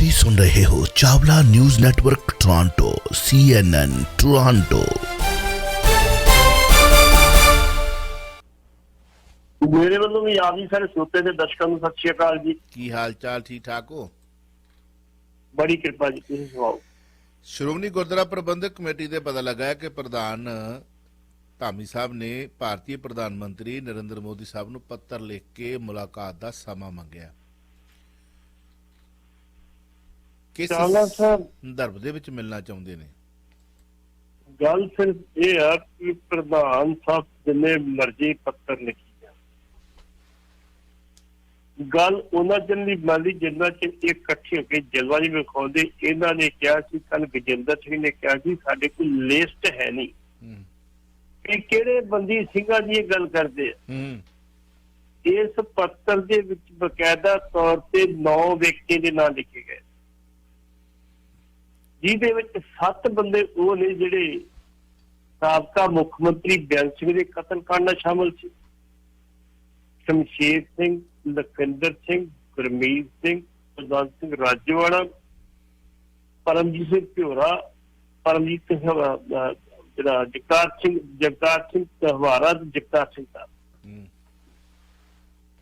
ਤੁਸੀਂ ਸੁਣ ਰਹੇ ਹੋ Chawla news network Toronto CNN Toronto. मेरे वालों भी आप जी सारे श्रोते दे दर्शकों ਨੂੰ ਸਤਿ ਸ਼੍ਰੀ ਅਕਾਲ ਜੀ। ਕੀ ਹਾਲ ਚਾਲ ਠੀਕ ਠਾਕ ਹੋ? ਬੜੀ ਕਿਰਪਾ ਜੀ, ਤੁਸੀਂ ਸੁਣਾਓ। ਸ਼੍ਰੋਮਣੀ ਗੁਰਦੁਆਰਾ ਪ੍ਰਬੰਧਕ ਕਮੇਟੀ ਦੇ ਪਤਾ ਲੱਗਾ ਹੈ ਕਿ ਪ੍ਰਧਾਨ ਧਾਮੀ ਸਾਹਿਬ ਨੇ ਭਾਰਤੀ ਪ੍ਰਧਾਨ ਮੰਤਰੀ ਨਰਿੰਦਰ ਮੋਦੀ ਸਾਹਿਬ ਨੂੰ ਪੱਤਰ ਲਿਖ ਕੇ ਮੁਲਾਕਾਤ ਦਾ ਸਮਾਂ ਮੰਗਿਆ। ਕਿਸ ਸੰਦਰਭ ਦੇ ਵਿੱਚ ਮਿਲਣਾ ਚਾਹੁੰਦੇ ਨੇ? ਗੱਲ ਸਿਰਫ ਇਹ ਆ ਕਿ ਪ੍ਰਧਾਨ ਸਾਹਿਬ ਜਿੰਨੇ ਮਰਜ਼ੀ ਪੱਤਰ ਲਿਖੀ ਗੱਲ ਉਹਨਾਂ ਚਿਰ ਨਹੀਂ ਬਣਦੀ ਜਿੰਨਾ ਚਿਰ ਇਹ ਇਕੱਠੇ ਹੋ ਕੇ ਜਲਵਾਯੂ ਵਿਖਾਉਂਦੇ। ਇਹਨਾਂ ਨੇ ਕਿਹਾ ਸੀ, ਕੱਲ ਗਜਿੰਦਰ ਸਿੰਘ ਨੇ ਕਿਹਾ ਸੀ ਸਾਡੇ ਕੋਲ ਲਿਸਟ ਹੈ ਨਹੀਂ ਕਿ ਕਿਹੜੇ ਬੰਦੀ ਸਿੰਘਾਂ ਦੀ ਇਹ ਗੱਲ ਕਰਦੇ ਆ। ਇਸ ਪੱਤਰ ਦੇ ਵਿੱਚ ਬਕਾਇਦਾ ਤੌਰ ਤੇ 9 ਵਿਅਕਤੀ ਦੇ ਨਾਂ ਲਿਖੇ ਗਏ, ਜਿਹਦੇ ਵਿੱਚ 7 ਬੰਦੇ ਉਹ ਨੇ ਜਿਹੜੇ ਸਾਬਕਾ ਮੁੱਖ ਮੰਤਰੀ ਬੇਅੰਤ ਸਿੰਘ ਦੇ ਕਤਲकांड ਨਾਲ ਸ਼ਾਮਲ ਸੀ। ਸ਼ਮਸ਼ੇਰ ਸਿੰਘ, ਲਖਿੰਦਰ ਸਿੰਘ, ਗੁਰਮੀਤ ਸਿੰਘ, ਪ੍ਰਧਾਨ ਸਿੰਘ ਰਾਜੋਵਾਲਾ, ਪਰਮਜੀਤ ਸਿੰਘ ਭਿਓਰਾ, ਪਰਮਜੀਤ ਸਿੰਘ ਜਿਹੜਾ ਜਗਤਾਰ ਸਿੰਘ ਹਵਾਰਾ, ਜਗਤਾਰ ਸਿੰਘ ਸਾਹਿਬ।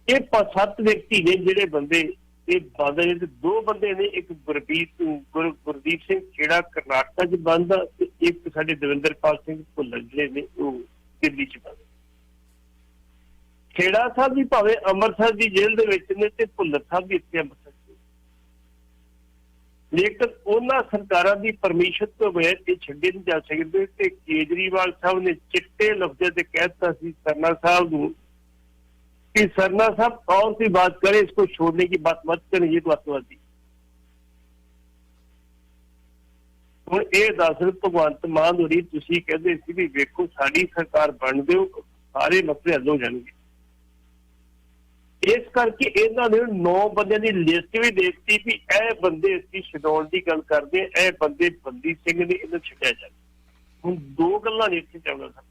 ਇਹ 7 ਵਿਅਕਤੀ ਨੇ ਜਿਹੜੇ ਬੰਦੇ ਇਹ ਬਾਦਲ ਦੇ 2 ਬੰਦੇ ਨੇ। ਇੱਕ ਗੁਰਦੀਪ ਸਿੰਘ ਖੇੜਾ ਕਰਨਾਟਕ ਚ ਬੰਦ ਆ, ਤੇ ਇੱਕ ਸਾਡੇ ਦਵਿੰਦਰਪਾਲ ਸਿੰਘ ਭੁੱਲਰ ਜਿਹੜੇ ਨੇ ਉਹ ਦਿੱਲੀ ਚ ਬੰਦ। ਖੇੜਾ ਸਾਹਿਬ ਵੀ ਭਾਵੇਂ ਅੰਮ੍ਰਿਤਸਰ ਦੀ ਜੇਲ੍ਹ ਦੇ ਵਿੱਚ ਨੇ ਤੇ ਭੁੱਲਰ ਸਾਹਿਬ ਵੀ ਇੱਥੇ ਅੰਮ੍ਰਿਤਸਰ ਚ, ਲੇਕਿਨ ਉਹਨਾਂ ਸਰਕਾਰਾਂ ਦੀ ਪਰਮਿਸ਼ਨ ਤੋਂ ਬਗੈਰ ਇਹ ਛੱਡੇ ਨਹੀਂ ਜਾ ਸਕਦੇ। ਤੇ ਕੇਜਰੀਵਾਲ ਸਾਹਿਬ ਨੇ ਚਿੱਟੇ ਲਫ਼ਜ਼ਾਂ ਤੇ ਕਹਿ ਦਿੱਤਾ ਸੀ ਸਰਨਾ साहब ਨੂੰ कि सरना साहब और सी बात करें, इसको छोड़ने की बात मत करें, ये तो अतवादी। ਹੁਣ ਇਹ ਦੱਸ ਭਗਵੰਤ ਮਾਨ ਹੋਰੀ ਤੁਸੀਂ ਕਹਿੰਦੇ ਸੀ ਵੀ ਵੇਖੋ ਸਾਡੀ ਸਰਕਾਰ ਬਣ ਦਿਓ ਸਾਰੇ ਮਸਲੇ ਹੱਲ ਹੋ ਜਾਣਗੇ। ਇਸ ਕਰਕੇ ਇਹਨਾਂ ਨੇ 9 ਬੰਦਿਆਂ ਦੀ ਲਿਸਟ ਵੀ ਦੇ ਦਿੱਤੀ ਵੀ ਇਹ ਬੰਦੇ ਅਸੀਂ ਛਡਾਉਣ ਦੀ ਗੱਲ ਕਰਦੇ, ਇਹ ਬੰਦੇ ਬੰਦੀ ਸਿੰਘ ਨੇ, ਇਹਨਾਂ ਛੱਡਿਆ ਜਾਵੇ। ਹੁਣ 2 ਗੱਲਾਂ ਨੇ ਇੱਥੇ ਚੱਲਦਾ ਸਰ।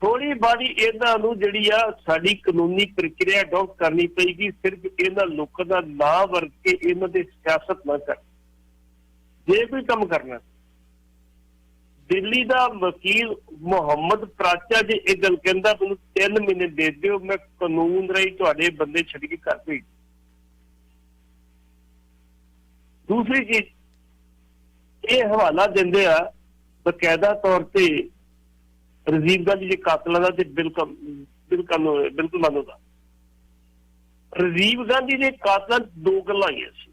ਥੋੜੀ ਬਾੜੀ ਇਹਨਾਂ ਨੂੰ ਜਿਹੜੀ ਆ ਸਾਡੀ ਕਾਨੂੰਨੀ ਪ੍ਰਕਿਰਿਆ ਅਡਾਪਟ ਕਰਨੀ ਪਏਗੀ। ਸਿਰਫ ਇਹਨਾਂ ਲੋਕਾਂ ਦਾ ਨਾਂ ਵਰਤ ਕੇ ਇਹਨਾਂ ਦੇ ਸਿਆਸਤ ਨਾ ਕਰ। ਜੇ ਕੋਈ ਕੰਮ ਕਰਨਾ, ਦਿੱਲੀ ਦਾ ਵਕੀਲ ਮੁਹੰਮਦ ਪ੍ਰਾਚਾ ਜੇ ਇਹ ਗੱਲ ਕਹਿੰਦਾ ਮੈਨੂੰ 3 ਮਹੀਨੇ ਦੇ ਦਿਓ, ਮੈਂ ਕਾਨੂੰਨ ਰਾਹੀਂ ਤੁਹਾਡੇ ਬੰਦੇ ਛੱਡ ਕੇ ਕਰ ਭੇਜ। ਦੂਸਰੀ ਚੀਜ਼, ਇਹ ਹਵਾਲਾ ਦਿੰਦੇ ਆ ਬਕਾਇਦਾ ਤੌਰ ਤੇ ਰਾਜੀਵ ਗਾਂਧੀ ਦੇ ਕਾਤਲਾਂ ਦਾ, ਤੇ ਬਿਲਕੁਲ ਮੰਨਦਾ। ਰਾਜੀਵ ਗਾਂਧੀ ਦੇ ਕਾਤਲਾਂ 2 ਗੱਲਾਂ ਆਈਆਂ ਸੀ।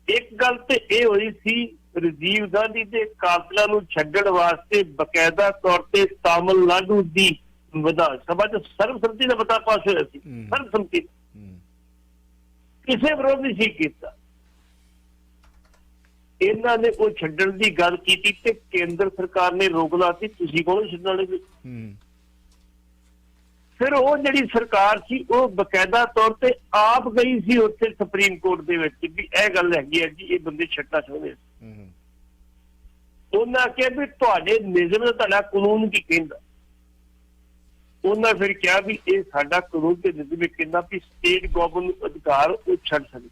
ਇੱਕ ਗੱਲ ਤੇ ਇਹ ਹੋਈ ਸੀ ਰਾਜੀਵ ਗਾਂਧੀ ਦੇ ਕਾਤਲਾਂ ਨੂੰ ਛੱਡਣ ਵਾਸਤੇ ਬਕਾਇਦਾ ਤੌਰ ਤੇ ਤਾਮਿਲਨਾਡੂ ਦੀ ਵਿਧਾਨ ਸਭਾ ਚ ਸਰਬਸੰਮਤੀ ਦਾ ਮਤਾ ਪਾਸ ਹੋਇਆ ਸੀ। ਸਰਬਸੰਮਤੀ, ਕਿਸੇ ਵਿਰੋਧ ਨਹੀਂ ਸੀ ਕੀਤਾ। ਇਹਨਾਂ ਨੇ ਉਹ ਛੱਡਣ ਦੀ ਗੱਲ ਕੀਤੀ ਤੇ ਕੇਂਦਰ ਸਰਕਾਰ ਨੇ ਰੋਕ ਲਾਤੀ, ਤੁਸੀਂ ਕੌਣ ਛੱਡਣ ਵਾਲੇ। ਫਿਰ ਉਹ ਜਿਹੜੀ ਸਰਕਾਰ ਸੀ ਉਹ ਬਕਾਇਦਾ ਤੌਰ ਤੇ ਆਪ ਗਈ ਸੀ ਉੱਥੇ ਸੁਪਰੀਮ ਕੋਰਟ ਦੇ ਵਿੱਚ ਵੀ ਇਹ ਗੱਲ ਹੈਗੀ ਹੈ ਜੀ ਇਹ ਬੰਦੇ ਛੱਡਣਾ ਚਾਹੁੰਦੇ। ਉਹਨਾਂ ਕਿਹਾ ਵੀ ਤੁਹਾਡੇ ਨਿਯਮ ਦਾ ਤੁਹਾਡਾ ਕਾਨੂੰਨ ਕੀ ਕਹਿੰਦਾ। ਉਹਨਾਂ ਫਿਰ ਕਿਹਾ ਵੀ ਇਹ ਸਾਡਾ ਕਾਨੂੰਨ ਤੇ ਨਿਯਮ ਕਹਿੰਦਾ ਵੀ ਸਟੇਟ ਗਵਰਨਮੈਂਟ ਨੂੰ ਅਧਿਕਾਰ ਉਹ ਛੱਡ ਸਕਦੀ।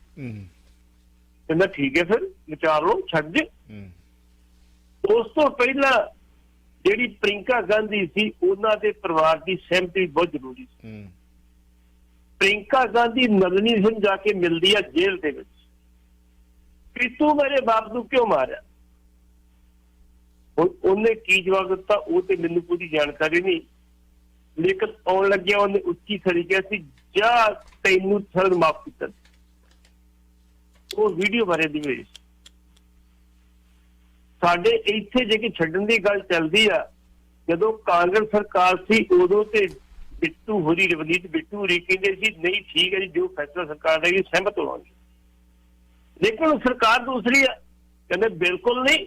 ਕਹਿੰਦਾ ਠੀਕ ਹੈ, ਫਿਰ ਵਿਚਾਰ ਲਓ, ਛੱਡ ਦੇ। ਉਸ ਤੋਂ ਪਹਿਲਾਂ ਜਿਹੜੀ ਪ੍ਰਿੰਕਾ ਗਾਂਧੀ ਸੀ ਉਹਨਾਂ ਦੇ ਪਰਿਵਾਰ ਦੀ ਸਹਿਮਤੀ ਬਹੁਤ ਜ਼ਰੂਰੀ ਸੀ। ਪ੍ਰਿੰਕਾ ਗਾਂਧੀ ਨਲਿਨੀ ਸਿੰਘ ਜਾ ਕੇ ਮਿਲਦੀ ਆ ਜੇਲ੍ਹ ਦੇ ਵਿੱਚ ਕਿ ਤੂੰ ਮੇਰੇ ਬਾਪ ਨੂੰ ਕਿਉਂ ਮਾਰਿਆ। ਹੁਣ ਉਹਨੇ ਕੀ ਜਵਾਬ ਦਿੱਤਾ ਉਹ ਤੇ ਮੈਨੂੰ ਪੂਰੀ ਜਾਣਕਾਰੀ ਨਹੀਂ, ਲੇਕਿਨ ਆਉਣ ਲੱਗਿਆ ਉਹਨੇ ਉੱਚੀ ਖੜੀ ਕਿਹਾ ਸੀ ਜਾਂ ਤੈਨੂੰ ਥਰਡ ਮਾਫ ਕੀਤਾ। ਉਹ ਵੀਡੀਓ ਬਾਰੇ ਦੀ ਹੋਈ। ਸਾਡੇ ਇੱਥੇ ਜੇ ਕਿ ਛੱਡਣ ਦੀ ਗੱਲ ਚੱਲਦੀ ਆ, ਜਦੋਂ ਕਾਂਗਰਸ ਸਰਕਾਰ ਸੀ ਉਦੋਂ ਤੇ ਬਿੱਟੂ ਹੋਰੀ, ਰਵਨੀਤ ਬਿੱਟੂ ਹੋਰੀ ਕਹਿੰਦੇ ਸੀ ਨਹੀਂ ਠੀਕ ਹੈ ਜੀ ਜੋ ਫੈਸਲਾ ਸਰਕਾਰ ਦਾ ਸਹਿਮਤ ਹੋਵਾਂਗੇ। ਲੇਕਿਨ ਸਰਕਾਰ ਦੂਸਰੀ ਆ, ਕਹਿੰਦੇ ਬਿਲਕੁਲ ਨਹੀਂ,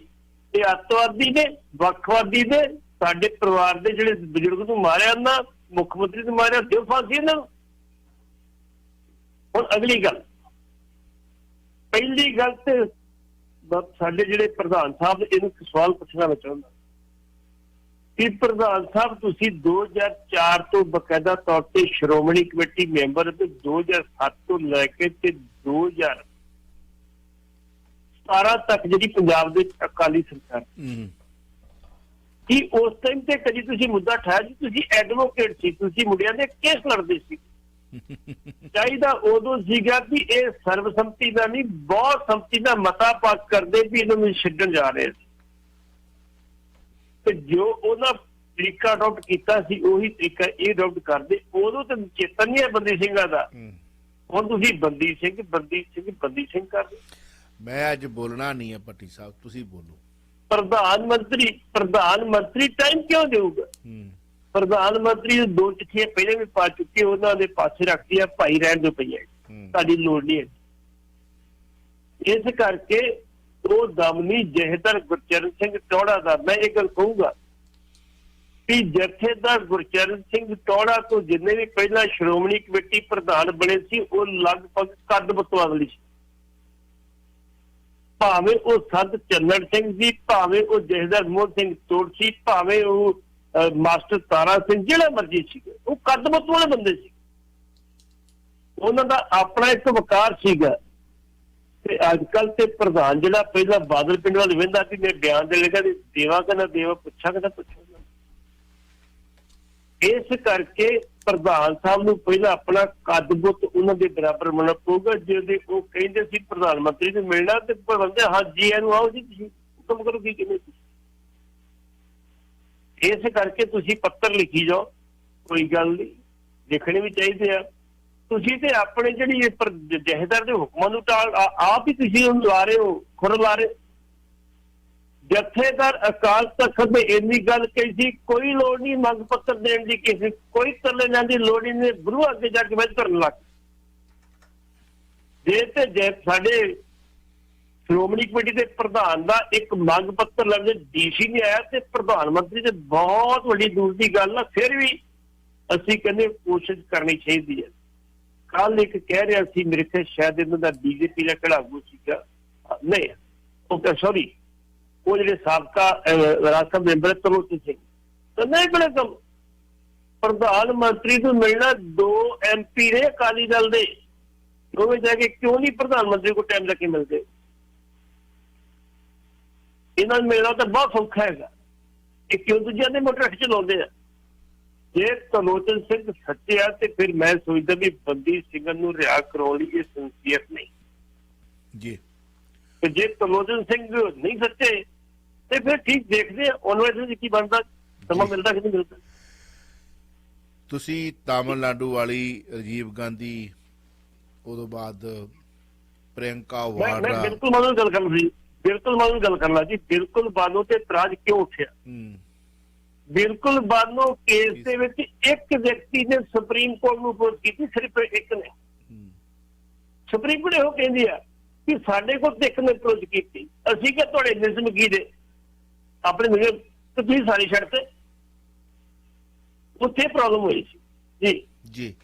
ਇਹ ਅੱਤਵਾਦੀ ਨੇ, ਵੱਖਵਾਦੀ ਨੇ, ਸਾਡੇ ਪਰਿਵਾਰ ਦੇ ਜਿਹੜੇ ਬਜ਼ੁਰਗ ਨੂੰ ਮਾਰਿਆ ਨਾ, ਮੁੱਖ ਮੰਤਰੀ ਨੂੰ ਮਾਰਿਆ, ਦਿਓ ਫਾਂਸੀ ਇਹਨਾਂ ਨੂੰ। ਹੁਣ ਅਗਲੀ ਗੱਲ, ਪਹਿਲੀ ਗੱਲ ਤੇ ਸਾਡੇ ਜਿਹੜੇ ਪ੍ਰਧਾਨ ਸਾਹਿਬ ਇਹਨੂੰ ਇੱਕ ਸਵਾਲ ਪੁੱਛਣਾ ਮੈਂ ਚਾਹੁੰਦਾ। ਕਿ ਪ੍ਰਧਾਨ ਸਾਹਿਬ ਤੁਸੀਂ 2004 ਤੋਂ ਬਕਾਇਦਾ ਤੌਰ ਤੇ ਸ਼੍ਰੋਮਣੀ ਕਮੇਟੀ ਮੈਂਬਰ ਤੇ 2007 ਤੋਂ ਲੈ ਕੇ ਤੇ 2017 ਤੱਕ ਜਿਹੜੀ ਪੰਜਾਬ ਦੇ ਅਕਾਲੀ ਸਰਕਾਰ ਕਿ ਉਸ ਟਾਈਮ ਤੇ ਕਦੀ ਤੁਸੀਂ ਮੁੱਦਾ ਠਾਇਆ ਜੀ? ਤੁਸੀਂ ਐਡਵੋਕੇਟ ਸੀ, ਤੁਸੀਂ ਮੁੰਡਿਆਂ ਦੇ ਕੇਸ ਲੜਦੇ ਸੀ। ਚਾਹੀਦਾ ਉਦੋਂ ਸੀਗਾ ਕਿ ਇਹ ਸਰਵਸੰਮਤੀ ਦਾ ਨਹੀਂ, ਬਹੁਤ ਸੰਮਤੀ ਦਾ ਮਤਾ ਪਾਸ ਕਰਦੇ ਵੀ ਇਹਨਾਂ ਨੂੰ ਛੱਡਣ ਜਾ ਰਹੇ ਸੀ। ਤੇ ਜੋ ਉਹਨਾਂ ਤਰੀਕਾ ਅਡਾਪਟ ਕੀਤਾ ਸੀ ਉਹੀ ਤਰੀਕਾ ਇਹ ਅਡਾਪਟ ਕਰਦੇ। ਉਦੋਂ ਤਾਂ ਚੇਤਨ ਨਹੀਂ ਹੈ ਬੰਦੀ ਸਿੰਘਾਂ ਦਾ, ਹੁਣ ਤੁਸੀਂ ਬੰਦੀ ਸਿੰਘ ਕਰਦੇ। ਮੈਂ ਅੱਜ ਬੋਲਣਾ ਨਹੀਂ ਹੈ ਭੱਟੀ ਸਾਹਿਬ, ਤੁਸੀਂ ਬੋਲੋ। ਪ੍ਰਧਾਨ ਮੰਤਰੀ ਟਾਈਮ ਕਿਉਂ ਦੇਊਗਾ? ਪ੍ਰਧਾਨ ਮੰਤਰੀ ਨੂੰ 2 ਚਿੱਠੀਆਂ ਪਹਿਲੇ ਵੀ ਪਾ ਚੁੱਕੇ, ਉਹਨਾਂ ਦੇ ਪਾਸੇ ਰੱਖਦੀ ਆ, ਭਾਈ ਰਹਿਣ ਦੋ ਪਈਆਂ, ਤੁਹਾਡੀ ਲੋੜ ਨਹੀਂ ਹੈ। ਇਸ ਕਰਕੇ ਉਹ ਦਮ ਨਹੀਂ ਜਥੇਦਾਰ ਗੁਰਚਰਨ ਸਿੰਘ ਟੌਹੜਾ ਦਾ। ਮੈਂ ਇਹ ਗੱਲ ਕਹੂੰਗਾ ਕਿ ਜਥੇਦਾਰ ਗੁਰਚਰਨ ਸਿੰਘ ਟੌਹੜਾ ਤੋਂ ਜਿੰਨੇ ਵੀ ਪਹਿਲਾਂ ਸ਼੍ਰੋਮਣੀ ਕਮੇਟੀ ਪ੍ਰਧਾਨ ਬਣੇ ਸੀ ਉਹ ਲਗਭਗ ਕੱਦ ਬਤਵਾਲੀ ਸੀ। ਭਾਵੇਂ ਉਹ ਸੰਤ ਚੰਨਣ ਸਿੰਘ ਜੀ, ਭਾਵੇਂ ਉਹ ਜਥੇਦਾਰ ਮੋਹਨ ਸਿੰਘ ਤੋੜ ਸੀ, ਭਾਵੇਂ ਉਹ ਮਾਸਟਰ ਤਾਰਾ ਸਿੰਘ, ਜਿਹੜਾ ਮਰਜੀ ਸੀਗੇ, ਉਹ ਕੱਦ ਬਤੂ ਵਾਲੇ ਬੰਦੇ ਸੀ। ਉਹਨਾਂ ਦਾ ਆਪਣਾ ਇੱਕ ਵਕਾਰ ਸੀਗਾ। ਤੇ ਅੱਜ ਕੱਲ ਤੇ ਪ੍ਰਧਾਨ ਜਿਹੜਾ ਪਹਿਲਾਂ ਬਾਦਲ ਪਿੰਡ ਵੱਲ ਵਹਿੰਦਾ ਸੀ, ਮੈਂ ਬਿਆਨ ਦੇ ਲਗਾ ਦੇਵਾ ਕਹਿੰਦਾ ਦੇਵਾ, ਪੁੱਛਾ ਕਹਿੰਦਾ ਪੁੱਛੋ। ਇਸ ਕਰਕੇ ਪ੍ਰਧਾਨ ਸਾਹਿਬ ਨੂੰ ਪਹਿਲਾਂ ਆਪਣਾ ਕੱਦ ਬੁੱਤ ਉਹਨਾਂ ਦੇ ਬਰਾਬਰ ਮੰਨਣਾ ਪਊਗਾ। ਜਿਹਦੇ ਉਹ ਕਹਿੰਦੇ ਸੀ ਪ੍ਰਧਾਨ ਮੰਤਰੀ ਨੂੰ ਮਿਲਣਾ ਤੇ ਬੰਦੇ ਹਾਂ ਜੀ ਇਹਨੂੰ ਆਓ ਜੀ, ਤੁਸੀਂ ਹੁਕਮ ਕਰੋ ਕੀ ਕਹਿੰਦੇ ਤੁਸੀਂ। ਇਸ ਕਰਕੇ ਤੁਸੀਂ ਪੱਤਰ ਲਿਖੀ ਜਾਓ, ਕੋਈ ਗੱਲ ਨਹੀਂ, ਲਿਖਣੇ ਵੀ ਚਾਹੀਦੇ ਆ। ਤੁਸੀਂ ਤੇ ਆਪਣੇ ਜਿਹੜੀ ਜਥੇਦਾਰ ਦੇ ਹੁਕਮਾਂ ਨੂੰ ਆਪ ਹੀ ਤੁਸੀਂ ਉਹਨੂੰ ਲਾ ਰਹੇ ਹੋ, ਖੁਰ ਲਾ ਰਹੇ। ਜਥੇਦਾਰ ਅਕਾਲ ਤਖਤ ਨੇ ਇੰਨੀ ਗੱਲ ਕਹੀ ਸੀ, ਕੋਈ ਲੋੜ ਨਹੀਂ ਮੰਗ ਪੱਤਰ ਦੇਣ ਦੀ, ਕਿਸੇ ਕੋਈ ਤਰਲੇ ਲੈਣ ਦੀ ਲੋੜ ਹੀ ਨਹੀਂ, ਗੁਰੂ ਅੱਗੇ ਜਾ ਕੇ ਬਹਿ ਕਰਨ ਲੱਗ ਜੇ ਤੇ ਸਾਡੇ ਸ਼੍ਰੋਮਣੀ ਕਮੇਟੀ ਦੇ ਪ੍ਰਧਾਨ ਦਾ ਇੱਕ ਮੰਗ ਪੱਤਰ ਲਫ਼ਜ਼ ਡੀਸੀ ਨਹੀਂ ਆਇਆ ਤੇ ਪ੍ਰਧਾਨ ਮੰਤਰੀ ਤੇ ਬਹੁਤ ਵੱਡੀ ਦੂਰ ਦੀ ਗੱਲ ਆ। ਫਿਰ ਵੀ ਅਸੀਂ ਕਹਿੰਦੇ ਕੋਸ਼ਿਸ਼ ਕਰਨੀ ਚਾਹੀਦੀ ਹੈ। ਕੱਲ ਇੱਕ ਕਹਿ ਰਿਹਾ ਸੀ, ਮੇਰੇ ਖਿਆਲ ਸ਼ਾਇਦ ਇਹਨਾਂ ਦਾ ਬੀਜੇਪੀ ਦਾ ਖਿਡਾਰੂ ਸੀਗਾ, ਨਹੀਂ ਉਹ ਸੌਰੀ ਉਹ ਜਿਹੜੇ ਸਾਬਕਾ ਰਾਜ ਸਭਾ ਮੈਂਬਰ ਤਰਲੋਚਨ ਸਿੰਘ, ਤਾਂ ਨਹੀਂ ਬਣੇ ਕੰਮ ਪ੍ਰਧਾਨ ਮੰਤਰੀ ਨੂੰ ਮਿਲਣਾ। 2 MP ਨੇ ਅਕਾਲੀ ਦਲ ਦੇ, ਦੋਵੇਂ ਜਾ ਕੇ ਕਿਉਂ ਨਹੀਂ ਪ੍ਰਧਾਨ ਮੰਤਰੀ ਕੋਲ ਟਾਈਮ ਲੈ ਕੇ ਮਿਲਦੇ? ਇਹਨਾਂ ਨੂੰ ਮਿਲਣਾ ਤਾਂ ਬਹੁਤ ਸੌਖਾ ਹੈਗਾ, ਇਹ ਕਿਉਂ ਦੂਜਿਆਂ ਦੇ ਮੋਟਰ ਚਲਾਉਂਦੇ ਆ? ਜੇ ਤਰਲੋਚਨ ਸਿੰਘ ਸੱਚੇ ਆ ਤੇ ਫਿਰ ਮੈਂ ਸੋਚਦਾ ਵੀ ਬੰਦੀ ਸਿੰਘਾਂ ਨੂੰ ਰਿਹਾ ਕਰਾਉਣ ਲਈ ਇਹ ਸੰਸੀਅਤ ਨਹੀਂ ਜੀ। ਤੇ ਜੇ ਤਰਲੋਚਨ ਸਿੰਘ ਨਹੀਂ ਸੱਚੇ ਤੇ ਫਿਰ ਠੀਕ ਦੇਖਦੇ ਆ ਉਹਨਾਂ ਵਿੱਚ ਕੀ ਬਣਦਾ, ਸਮਾਂ ਮਿਲਦਾ ਕਿ ਨਹੀਂ ਮਿਲਦਾ। ਤੁਸੀਂ ਤਾਮਿਲਨਾਡੂ ਵਾਲੀ ਰਾਜੀਵ ਗਾਂਧੀ, ਉਦੋਂ ਬਾਅਦ ਪ੍ਰਿਯੰਕਾ ਵਾਡਰਾ, ਮੈਂ ਬਿਲਕੁਲ ਮਾਨੂੰ ਗੱਲ ਕਰਨਾ ਸੀ, ਗੱਲ ਕਰਨਾ ਜੀ। ਬਿਲਕੁਲ ਬਾਨੋ ਤੇ ਇਤਰਾਜ਼ ਕਿਉਂ ਉੱਠਿਆ? ਬਿਲਕੁਲ ਬਾਨੋ ਕੇਸ ਦੇ ਵਿੱਚ ਇੱਕ ਵਿਅਕਤੀ ਨੇ ਸੁਪਰੀਮ ਕੋਰਟ ਨੂੰ ਅਪਰੋਚ ਕੀਤੀ, ਸਿਰਫ ਇੱਕ ਨੇ। ਸੁਪਰੀਮ ਕੋਰਟ ਇਹੋ ਕਹਿੰਦੀ ਆ ਕਿ ਸਾਡੇ ਕੋਲ ਇੱਕ ਨੇ ਅਪਰੋਚ ਕੀਤੀ, ਅਸੀਂ ਕਿ ਤੁਹਾਡੇ ਨਿਯਮ ਕੀ ਦੇ ਆਪਣੇ ਨਿਯਮ ਤੇ ਤੁਸੀਂ ਸਾਰੇ ਛੱਡਤੇ, ਉੱਥੇ ਪ੍ਰੋਬਲਮ ਹੋਈ ਸੀ ਜੀ। ਜੀ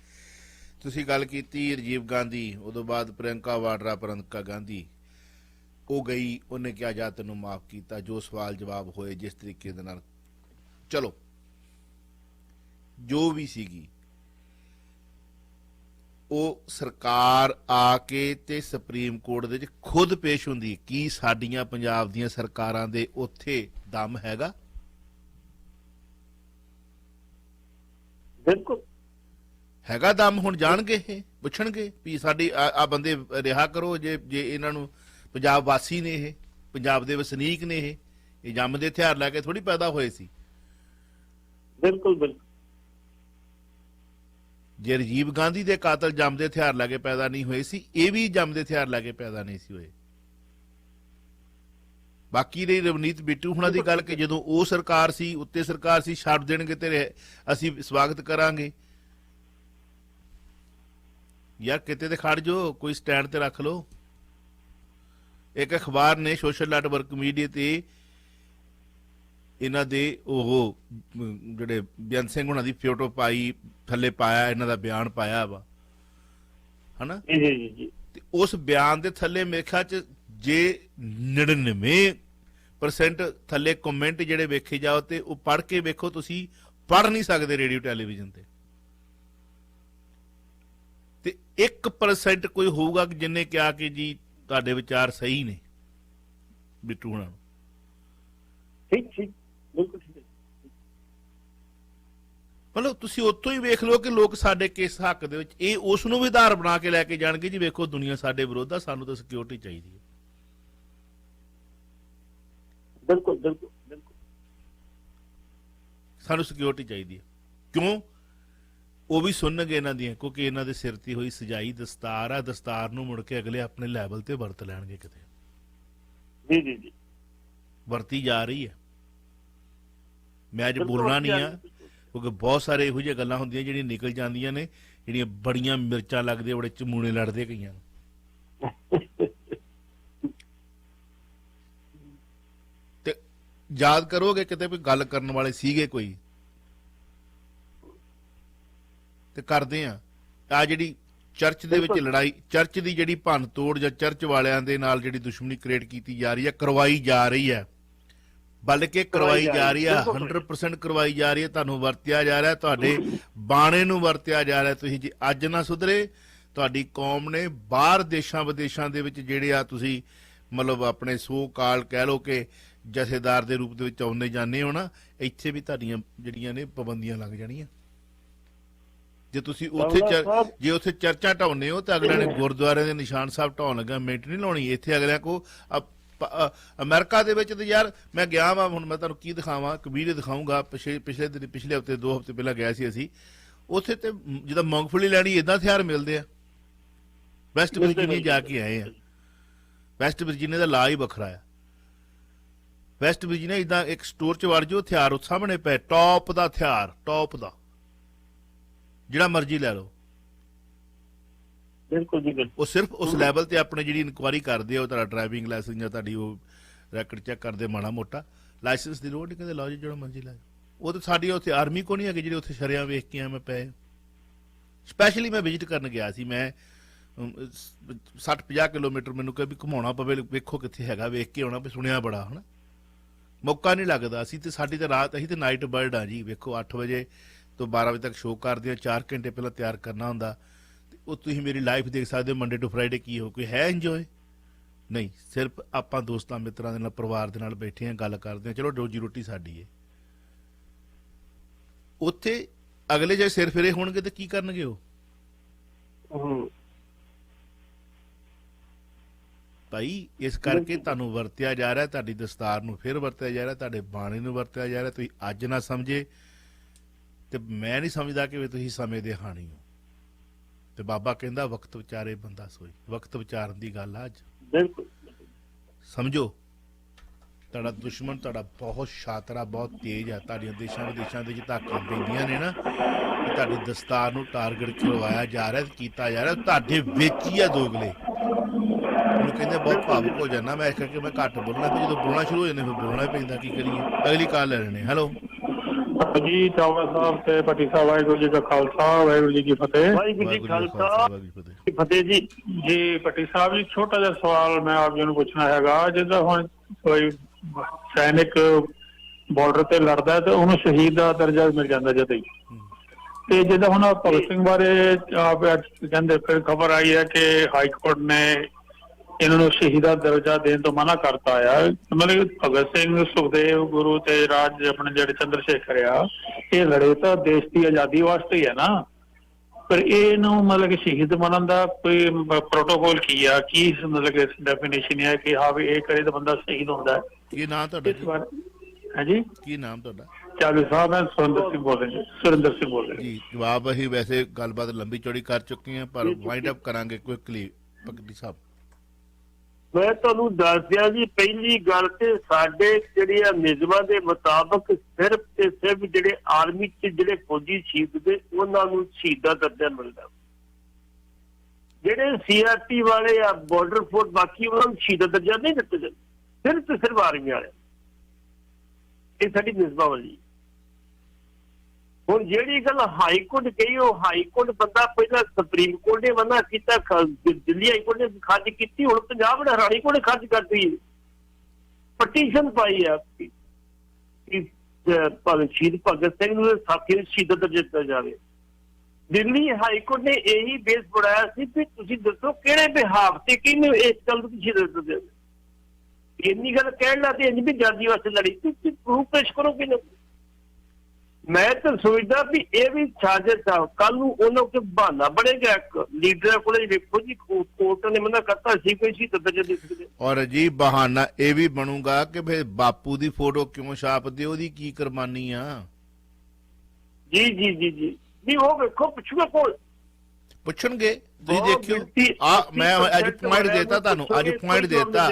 ਤੁਸੀਂ ਗੱਲ ਕੀਤੀ ਰਾਜੀਵ ਗਾਂਧੀ, ਉਦੋਂ ਬਾਅਦ ਪ੍ਰਿਯੰਕਾ ਵਾਡਰਾ, ਪ੍ਰਿਯੰਕਾ ਗਾਂਧੀ, ਉਹ ਗਈ, ਉਹਨੇ ਕਿਹਾ ਜਾ ਤੈਨੂੰ ਮਾਫ ਕੀਤਾ, ਜੋ ਸਵਾਲ ਜਵਾਬ ਹੋਏ ਜਿਸ ਤਰੀਕੇ ਦੇ ਨਾਲ, ਚਲੋ ਜੋ ਵੀ ਸੀਗੀ, ਉਹ ਸਰਕਾਰ ਆ ਕੇ ਤੇ ਸੁਪਰੀਮ ਕੋਰਟ ਦੇ ਵਿੱਚ ਖੁਦ ਪੇਸ਼ ਹੁੰਦੀ। ਕੀ ਸਾਡੀਆਂ ਪੰਜਾਬ ਦੀਆਂ ਸਰਕਾਰਾਂ ਦੇ ਉੱਥੇ ਦਮ ਹੈਗਾ? ਬਿਲਕੁਲ ਹੈਗਾ ਦਮ। ਹੁਣ ਜਾਣਗੇ, ਇਹ ਪੁੱਛਣਗੇ ਵੀ ਸਾਡੀ ਆ ਬੰਦੇ ਰਿਹਾ ਕਰੋ, ਜੇ ਇਹਨਾਂ ਨੂੰ ਪੰਜਾਬ ਵਾਸੀ ਨੇ, ਇਹ ਪੰਜਾਬ ਦੇ ਵਸਨੀਕ ਨੇ, ਇਹ ਜੰਮਦੇ ਹਥਿਆਰ ਲੈ ਕੇ ਥੋੜੀ ਪੈਦਾ ਹੋਏ ਸੀ। ਬਿਲਕੁਲ ਬਿਲਕੁਲ। ਜੇ ਰਾਜੀਵ ਗਾਂਧੀ ਦੇ ਕਾਤਲ ਜੰਮਦੇ ਹਥਿਆਰ ਲੈ ਕੇ ਪੈਦਾ ਨਹੀਂ ਹੋਏ ਸੀ, ਇਹ ਵੀ ਜੰਮਦੇ ਹਥਿਆਰ ਲੈ ਕੇ ਪੈਦਾ ਨਹੀਂ ਸੀ ਹੋਏ। ਬਾਕੀ ਰਹੀ ਰਵਨੀਤ ਬਿੱਟੂ ਹੁਣਾਂ ਦੀ ਗੱਲ ਕਿ ਜਦੋਂ ਉਹ ਸਰਕਾਰ ਸੀ, ਉੱਤੇ ਸਰਕਾਰ ਸੀ, ਛੱਡ ਦੇਣਗੇ ਤੇ ਅਸੀਂ ਸਵਾਗਤ ਕਰਾਂਗੇ। ਯਾਰ ਕਿਤੇ ਤੇ ਖੜ ਜਾਓ, ਕੋਈ ਸਟੈਂਡ ਤੇ ਰੱਖ ਲਓ। ਇੱਕ ਅਖਬਾਰ ਨੇ ਸੋਸ਼ਲ ਨੈਟਵਰਕ ਮੀਡੀਆ ਤੇ ਇਹਨਾਂ ਦੇ ਉਹ ਜਿਹੜੇ ਬੇਅੰਤ ਸਿੰਘ ਹੁਣਾਂ ਦੀ ਫੋਟੋ ਪਾਈ, ਥੱਲੇ ਪਾਇਆ, ਇਹਨਾਂ ਦਾ ਬਿਆਨ ਪਾਇਆ ਵਾ, ਹਨਾ। ਤੇ ਉਸ ਬਿਆਨ ਦੇ ਥੱਲੇ ਮੇਰੇ ਖਿਆਲ ਚ ਜੇ 99 ਪਰਸੈਂਟ ਥੱਲੇ ਕਮੈਂਟ ਜਿਹੜੇ ਵੇਖੇ ਜਾਓ ਤੇ ਉਹ ਪੜ੍ਹ ਕੇ ਵੇਖੋ, ਤੁਸੀਂ ਪੜ੍ਹ ਨਹੀਂ ਸਕਦੇ ਰੇਡੀਓ ਟੈਲੀਵਿਜ਼ਨ ਤੇ 1% ਕੋਈ ਹੋਊਗਾ ਜਿੰਨੇ ਕਿਹਾ ਕਿ ਜੀ ਤੁਹਾਡੇ ਵਿਚਾਰ ਸਹੀ ਨੇ ਬਿੱਟੂ ਹੁਣਾਂ ਨੂੰ। ਠੀਕ ਠੀਕ, ਬਿਲਕੁਲ ਠੀਕ ਹੈ। ਮਤਲਬ ਤੁਸੀਂ ਉੱਥੋਂ ਹੀ ਵੇਖ ਲਓ ਕਿ ਲੋਕ ਸਾਡੇ ਕਿਸ ਹੱਕ ਦੇ ਵਿੱਚ ਇਹ ਉਸ ਨੂੰ ਵੀ ਆਧਾਰ ਬਣਾ ਕੇ ਲੈ ਕੇ ਜਾਣਗੇ ਜੀ ਵੇਖੋ ਦੁਨੀਆ ਸਾਡੇ ਵਿਰੋਧ ਆ, ਸਾਨੂੰ ਤਾਂ ਸਿਕਿਉਰਿਟੀ ਚਾਹੀਦੀ ਹੈ। ਬਿਲਕੁਲ ਬਿਲਕੁਲ ਬਿਲਕੁਲ, ਸਾਨੂੰ ਸਿਕਿਉਰਿਟੀ ਚਾਹੀਦੀ ਹੈ। ਕਿਉਂ? ਉਹ ਵੀ ਸੁਣਨਗੇ ਇਹਨਾਂ ਦੀਆਂ, ਕਿਉਂਕਿ ਇਹਨਾਂ ਦੇ ਸਿਰ ਤੇ ਹੋਈ ਸਜਾਈ ਦਸਤਾਰ ਆ, ਦਸਤਾਰ ਨੂੰ ਮੁੜ ਕੇ ਅਗਲੇ ਆਪਣੇ ਲੈਵਲ ਤੇ ਵਰਤ ਲੈਣਗੇ ਕਿਤੇ। ਜੀ ਜੀ ਜੀ, ਵਰਤੀ ਜਾ ਰਹੀ ਹੈ। ਮੈਂ ਅੱਜ ਬੋਲਣਾ ਨਹੀਂ ਆ ਕਿਉਂਕਿ ਬਹੁਤ ਸਾਰੇ ਇਹੋ ਜਿਹੀਆਂ ਗੱਲਾਂ ਹੁੰਦੀਆਂ ਜਿਹੜੀਆਂ ਨਿਕਲ ਜਾਂਦੀਆਂ ਨੇ, ਜਿਹੜੀਆਂ ਬੜੀਆਂ ਮਿਰਚਾਂ ਲੱਗਦੀਆਂ, ਬੜੇ ਚਮੂਣੇ ਲੜਦੇ ਕਈਆਂ ਨੂੰ। ਤੇ ਯਾਦ ਕਰੋਗੇ ਕਿਤੇ ਕੋਈ ਗੱਲ ਕਰਨ ਵਾਲੇ ਸੀਗੇ ਕੋਈ ਤੇ ਕਰਦੇ ਆ। ਆ ਜਿਹੜੀ ਚਰਚ ਦੇ ਵਿੱਚ ਲੜਾਈ, ਚਰਚ ਦੀ ਜਿਹੜੀ ਭੰਨ ਤੋੜ ਜਾਂ ਚਰਚ ਵਾਲਿਆਂ ਦੇ ਨਾਲ ਜਿਹੜੀ ਦੁਸ਼ਮਣੀ ਕ੍ਰੀਏਟ ਕੀਤੀ ਜਾ ਰਹੀ ਹੈ, ਕਰਵਾਈ ਜਾ ਰਹੀ ਹੈ, ਬਲਕਿ ਕਰਵਾਈ ਜਾ ਰਹੀ ਹੈ, 100% ਕਰਵਾਈ ਜਾ ਰਹੀ ਹੈ। ਤੁਹਾਨੂੰ ਵਰਤਿਆ ਜਾ ਰਿਹਾ, ਤੁਹਾਡੇ ਬਾਣੇ ਨੂੰ ਵਰਤਿਆ ਜਾ ਰਿਹਾ। ਤੁਸੀਂ ਜੇ ਅੱਜ ਨਾ ਸੁਧਰੇ, ਤੁਹਾਡੀ ਕੌਮ ਨੇ ਬਾਹਰ ਦੇਸ਼ਾਂ ਵਿਦੇਸ਼ਾਂ ਦੇ ਵਿੱਚ ਜਿਹੜੇ ਆ ਤੁਸੀਂ ਮਤਲਬ ਆਪਣੇ ਸੋ ਕਾਲ ਕਹਿ ਲਓ ਕਿ ਜਥੇਦਾਰ ਦੇ ਰੂਪ ਦੇ ਵਿੱਚ ਆਉਂਦੇ ਜਾਂਦੇ ਹੋ ਨਾ, ਇੱਥੇ ਵੀ ਤੁਹਾਡੀਆਂ ਜਿਹੜੀਆਂ ਨੇ ਪਾਬੰਦੀਆਂ ਲੱਗ ਜਾਣੀਆਂ। ਜੇ ਤੁਸੀਂ ਉੱਥੇ ਜੇ ਉੱਥੇ ਚਰਚਾਂ ਢਾਉਂਦੇ ਹੋ ਤਾਂ ਅਗਲਿਆਂ ਨੇ ਗੁਰਦੁਆਰੇ ਦੇ ਨਿਸ਼ਾਨ ਸਾਹਿਬ ਢਾਉਣ ਲੱਗਾ ਮਿੰਟ ਨਹੀਂ ਲਾਉਣੀ। ਇੱਥੇ ਅਗਲਿਆਂ ਕੋ ਅਮਰੀਕਾ ਦੇ ਵਿੱਚ ਤੇ ਯਾਰ ਮੈਂ ਗਿਆ ਵਾ, ਹੁਣ ਮੈਂ ਤੁਹਾਨੂੰ ਕੀ ਦਿਖਾਵਾਂ, ਇੱਕ ਵੀਡੀਓ ਦਿਖਾਊਂਗਾ। ਪਿਛਲੇ ਦਿਨ, ਪਿਛਲੇ ਹਫ਼ਤੇ 2 ਹਫ਼ਤੇ ਪਹਿਲਾਂ ਗਿਆ ਸੀ ਅਸੀਂ ਉੱਥੇ, ਤੇ ਜਿੱਦਾਂ ਮੂੰਗਫਲੀ ਲੈਣੀ ਏਦਾਂ ਹਥਿਆਰ ਮਿਲਦੇ ਆ। ਵੈਸਟ ਵਰਜੀਨੀਆ ਜਾ ਕੇ ਆਏ ਆ। ਵੈਸਟ ਵਰਜੀਨੀਆ ਦਾ ਲਾ ਹੀ ਵੱਖਰਾ ਆ। ਵੈਸਟ ਵਰਜੀਨੀਆ ਏਦਾਂ ਇੱਕ ਸਟੋਰ 'ਚ ਵੜ ਜਾਓ, ਹਥਿਆਰ ਉਹ ਸਾਹਮਣੇ ਪਏ, ਟੌਪ ਦਾ ਹਥਿਆਰ, ਟੌਪ ਦਾ, ਜਿਹੜਾ ਮਰਜ਼ੀ ਲੈ ਲਓ। ਬਿਲਕੁਲ ਜੀ ਬਿਲਕੁਲ। ਉਹ ਸਿਰਫ ਉਸ ਲੈਵਲ ਤੇ ਆਪਣੇ ਜਿਹੜੀ ਇਨਕੁਆਇਰੀ ਕਰਦੇ ਆ, ਉਹ ਤੁਹਾਡਾ ਡਰਾਈਵਿੰਗ ਲਾਇਸੈਂਸ ਜਾਂ ਤੁਹਾਡੀ ਉਹ ਰੈਕਡ ਚੈੱਕ ਕਰਦੇ, ਮਾੜਾ ਮੋਟਾ ਲਾਇਸੈਂਸ ਦੀ ਲੋੜ ਨਹੀਂ, ਕਹਿੰਦੇ ਲਓ ਜੀ ਜਿਹੜਾ ਮਰਜ਼ੀ ਲੈ। ਉਹ ਤਾਂ ਸਾਡੀ ਉੱਥੇ ਆਰਮੀ ਕੋ ਨਹੀਂ ਹੈਗੀ ਜਿਹੜੇ ਉੱਥੇ ਸ਼ਰਿਆਂ ਵੇਖ ਕੇ ਆ ਮੈਂ ਪਏ। ਸਪੈਸ਼ਲੀ ਮੈਂ ਵਿਜ਼ਿਟ ਕਰਨ ਗਿਆ ਸੀ, ਮੈਂ 60-50 ਕਿਲੋਮੀਟਰ ਮੈਨੂੰ ਕਦੇ ਘੁਮਾਉਣਾ ਪਵੇ, ਵੇਖੋ ਕਿੱਥੇ ਹੈਗਾ, ਵੇਖ ਕੇ ਆਉਣਾ, ਸੁਣਿਆ ਬੜਾ ਹਨਾ, ਮੌਕਾ ਨਹੀਂ ਲੱਗਦਾ। ਅਸੀਂ ਤੇ ਸਾਡੀ ਤਾਂ ਰਾਤ, ਅਸੀਂ ਤੇ ਨਾਈਟ ਬਰਡ ਆ ਜੀ। ਵੇਖੋ 8 ਵਜੇ ਤੋਂ 12 ਵਜੇ ਤੱਕ ਸ਼ੋਅ ਕਰਦੇ ਆ, 4 ਘੰਟੇ ਪਹਿਲਾਂ ਤਿਆਰ ਕਰਨਾ ਹੁੰਦਾ। ਉਹ ਤੁਸੀਂ ਮੇਰੀ ਲਾਈਫ ਦੇਖ ਸਕਦੇ ਹੋ, ਮੰਡੇ ਟੂ ਫਰਾਈਡੇ ਕੀ ਹੋ, ਕੋਈ ਹੈ ਇੰਜੋਏ ਨਹੀਂ। ਸਿਰਫ ਆਪਾਂ ਦੋਸਤਾਂ ਮਿੱਤਰਾਂ ਦੇ ਨਾਲ, ਪਰਿਵਾਰ ਦੇ ਨਾਲ ਬੈਠੇ ਹਾਂ, ਗੱਲ ਕਰਦੇ ਹਾਂ, ਚਲੋ ਰੋਜੀ ਰੋਟੀ ਸਾਡੀ ਹੈ। ਉੱਥੇ ਅਗਲੇ ਜੇ ਸਿਰ ਫਿਰੇ ਹੋਣਗੇ ਤੇ ਕੀ ਕਰਨਗੇ ਉਹ? ਭਾਈ ਇਸ ਕਰਕੇ ਤੁਹਾਨੂੰ ਵਰਤਿਆ ਜਾ ਰਿਹਾ, ਤੁਹਾਡੀ ਦਸਤਾਰ ਨੂੰ ਫਿਰ ਵਰਤਿਆ ਜਾ ਰਿਹਾ, ਤੁਹਾਡੇ ਬਾਣੇ ਨੂੰ ਵਰਤਿਆ ਜਾ ਰਿਹਾ। ਤੁਸੀਂ ਅੱਜ ਨਾ ਸਮਝੇ ਤੇ ਮੈਂ ਨਹੀਂ ਸਮਝਦਾ ਕਿ ਤੁਸੀਂ ਸਮੇਂ ਦੇ ਹਾਣੀ ਹੋ। ਤੇ ਬਾਬਾ ਕਹਿੰਦਾ ਵਕਤ ਵਿਚਾਰੇ ਬੰਦਾ ਸੋਈ। ਵਕਤ ਵਿਚਾਰਨ ਦੀ ਗੱਲ ਆ ਅੱਜ। ਬਿਲਕੁਲ ਸਮਝੋ, ਤੁਹਾਡਾ ਦੁਸ਼ਮਣ ਤੁਹਾਡਾ ਬਹੁਤ ਸ਼ਾਤਰਾ, ਬਹੁਤ ਤੇਜ਼ ਆ। ਤੁਹਾਡੀਆਂ ਦੇਸ਼ਾਂ ਵਿਦੇਸ਼ਾਂ ਦੇ ਵਿੱਚ ਧਾਕਾਂ ਪੈਂਦੀਆਂ ਨੇ ਨਾ, ਤੁਹਾਡੀ ਦਸਤਾਰ ਨੂੰ ਟਾਰਗੇਟ ਕਰਵਾਇਆ ਜਾ ਰਿਹਾ, ਕੀਤਾ ਜਾ ਰਿਹਾ, ਤੁਹਾਡੇ ਵਿੱਚ ਹੀ ਆ ਦੋਗਲੇ। ਮੈਨੂੰ ਕਹਿੰਦੇ ਬਹੁਤ ਭਾਵੁਕ ਹੋ ਜਾਂਦਾ ਮੈਂ, ਇਸ ਕਰਕੇ ਮੈਂ ਘੱਟ ਬੋਲਣਾ, ਫਿਰ ਜਦੋਂ ਬੋਲਣਾ ਸ਼ੁਰੂ ਹੋ ਜਾਂਦੇ ਫਿਰ ਬੋਲਣਾ ਹੀ ਪੈਂਦਾ, ਕੀ ਕਰੀਏ। ਅਗਲੀ ਕਾਲ ਲੈ ਲੈਣੇ। ਹੈਲੋ ਜੀ, ਚਾਵਲਾ ਸਾਹਿਬ ਤੇ ਭੱਟੀ ਸਾਹਿਬ, ਵਾਹਿਗੁਰੂ ਜੀ ਕਾ ਖਾਲਸਾ, ਵਾਹਿਗੁਰੂ ਜੀ ਕੀ ਫਤਿਹ। ਵਾਹਿਗੁਰੂ ਜੀ ਖਾਲਸਾ, ਫਤਿਹ ਜੀ। ਜੀ ਭੱਟੀ ਸਾਹਿਬ ਜੀ, ਛੋਟਾ ਜਿਹਾ ਸਵਾਲ ਮੈਂ ਆਪ ਜੀ ਨੂੰ ਪੁੱਛਣਾ ਹੈਗਾ। ਜਿੱਦਾਂ ਹੁਣ ਕੋਈ ਸੈਨਿਕ ਬਾਰਡਰ ਤੇ ਲੜਦਾ ਤੇ ਉਹਨੂੰ ਸ਼ਹੀਦ ਦਾ ਦਰਜਾ ਮਿਲ ਜਾਂਦਾ ਜਦ ਹੀ, ਤੇ ਜਿੱਦਾਂ ਹੁਣ ਭਗਤ ਸਿੰਘ ਬਾਰੇ ਆਪ ਕਹਿੰਦੇ ਫਿਰ ਖਬਰ ਆਈ ਹੈ ਕਿ ਹਾਈ ਕੋਰਟ ਨੇ ਇਹਨਾਂ ਨੂੰ ਸ਼ਹੀਦਾ ਦਰਜਾ ਦੇਣ ਤੋਂ ਮਨਾ ਕਰਤਾ ਆ। ਮਤਲਬ ਭਗਤ ਸਿੰਘ, ਸੁਖਦੇਵ, ਗੁਰੂ ਤੇ ਰਾਜ ਆਪਣੇ ਜਿਹੜੇ ਚੰਦਰ ਸ਼ੇਖਰ ਆ, ਇਹ ਲੜੇ ਤਾਂ ਦੇਸ਼ ਦੀ ਆਜ਼ਾਦੀ ਵਾਸਤੇ ਹੀ ਹੈ ਨਾ, ਪਰ ਇਹਨੂੰ ਮਤਲਬ ਕਿ ਸ਼ਹੀਦ ਮੰਨਣ ਦਾ ਕੋਈ ਪ੍ਰੋਟੋਕੋਲ ਕੀ ਆ, ਕੀ ਮਤਲਬ ਕਿ ਡੈਫੀਨੇਸ਼ਨ ਹੈ ਕਿ ਹਾਂ ਵੀ ਇਹ ਕਰੇ ਤਾਂ ਬੰਦਾ ਸ਼ਹੀਦ ਹੁੰਦਾ? ਕੀ ਨਾਮ ਤੁਹਾਡਾ? ਹਾਂਜੀ, ਕੀ ਨਾਮ ਤੁਹਾਡਾ? ਚਾਲੂ ਸਾਹਿਬ, ਮੈਂ ਸੁਰਿੰਦਰ ਸਿੰਘ ਬੋਲ ਰਿਹਾ। ਸੁਰਿੰਦਰ ਸਿੰਘ ਬੋਲ ਰਿਹਾ ਜੀ। ਜਵਾਬ ਅਸੀਂ ਵੈਸੇ ਗੱਲਬਾਤ ਲੰਬੀ ਚੌੜੀ ਕਰ ਚੁੱਕੇ ਹਾਂ, ਪਰ ਵਾਈਂਡ ਅਪ ਕਰਾਂਗੇ ਕੁਇਕਲੀ। ਭਗਤੀ ਸਾਹਿਬ, ਮੈਂ ਤੁਹਾਨੂੰ ਦੱਸ ਦਿਆਂ ਜੀ, ਪਹਿਲੀ ਗੱਲ ਤੇ ਸਾਡੇ ਜਿਹੜੇ ਨਿਯਮਾਂ ਦੇ ਮੁਤਾਬਕ ਸਿਰਫ ਤੇ ਸਿਰਫ ਜਿਹੜੇ ਆਰਮੀ 'ਚ ਜਿਹੜੇ ਫੌਜੀ ਸ਼ਹੀਦ ਦੇ ਉਹਨਾਂ ਨੂੰ ਸ਼ਹੀਦ ਦਾ ਦਰਜਾ ਮਿਲਦਾ। ਜਿਹੜੇ CRP ਵਾਲੇ ਆ, ਬਾਰਡਰ ਫੋਰਸ, ਬਾਕੀ ਉਹਨਾਂ ਨੂੰ ਸ਼ਹੀਦ ਦਾ ਦਰਜਾ ਨਹੀਂ ਦਿੱਤਾ ਜਾਂਦਾ, ਸਿਰਫ ਤੇ ਸਿਰਫ ਆਰਮੀ ਵਾਲੇ। ਇਹ ਸਾਡੀ ਨਿਯਮਾਵਲੀ। ਹੁਣ ਜਿਹੜੀ ਗੱਲ ਹਾਈ ਕੋਰਟ ਕਹੀ, ਉਹ ਹਾਈ ਕੋਰਟ ਬੰਦਾ ਪਹਿਲਾਂ ਸੁਪਰੀਮ ਕੋਰਟ ਨੇ ਮਨਾ ਕੀਤਾ, ਦਿੱਲੀ ਹਾਈ ਕੋਰਟ ਨੇ ਖਾਰਜ ਕੀਤੀ, ਹੁਣ ਪੰਜਾਬ ਨੇ ਹਾਈ ਕੋਰਟ ਨੇ ਖਾਰਜ ਕਰਤੀ। ਪਟੀਸ਼ਨ ਪਾਈ ਆ ਕਿ ਭਾਵੇਂ ਸ਼ਹੀਦ ਭਗਤ ਸਿੰਘ ਨੂੰ ਸਾਥੀ ਨੂੰ ਸ਼ਹੀਦ ਦਰਜਾ ਦਿੱਤਾ ਜਾਵੇ। ਦਿੱਲੀ ਹਾਈ ਕੋਰਟ ਨੇ ਇਹੀ ਬੇਸ ਬਣਾਇਆ ਸੀ ਕਿ ਤੁਸੀਂ ਦੱਸੋ ਕਿਹੜੇ ਬਿਹਾਫ ਤੇ ਕਿਹਨੂੰ ਇਸ ਗੱਲ ਨੂੰ ਸ਼ਹੀਦ ਦਰਜਾ ਦੇਵੇ। ਇੰਨੀ ਗੱਲ ਕਹਿਣ ਲਾ ਤੇ ਇੰਨੀ ਵੀ ਜਾਦੀ ਵਾਸਤੇ ਲੜੀ, ਤੁਸੀਂ ਪ੍ਰੂਫ ਪੇਸ਼ ਕਰੋ ਕਿ ਨਹੀਂ। ਮੈਂ ਤਾਂ ਸੋਚਦਾ ਵੀ ਇਹ ਵੀ ਸਾਜ਼ਿਸ਼ ਆ। ਕੱਲ ਨੂੰ ਉਹਨਾਂ ਕੋਲ ਬਹਾਨਾ ਬਣੇਗਾ ਇੱਕ ਲੀਡਰਾਂ ਕੋਲ, ਵੇਖੋ ਜੀ ਕੋਰਟ ਨੇ ਮਨਾ ਕਰਤਾ ਸੀ ਕੋਈ ਸ਼ਹੀਦ ਦਰਜਾ ਦੇ ਸਕਦੇ। ਔਰ ਜੀ ਬਹਾਨਾ ਇਹ ਵੀ ਬਣੂਗਾ ਕਿ ਫਿਰ ਬਾਪੂ ਦੀ ਫੋਟੋ ਕਿਉਂ ਛਾਪਦੇ, ਉਹਦੀ ਕੀ ਕੁਰਬਾਨੀ ਆ। ਜੀ ਜੀ ਜੀ ਜੀ ਜੀ ਉਹ ਵੇਖੋ ਪੁੱਛੂਗਾ ਕੋਲ, ਪੁੱਛਣਗੇ। ਤੁਸੀਂ ਦੇਖਿਓ ਮੈਂ ਅੱਜ ਪੁਆਇੰਟ ਦੇਤਾ ਤੁਹਾਨੂੰ, ਅੱਜ ਪੁਆਇੰਟ ਦੇਤਾ।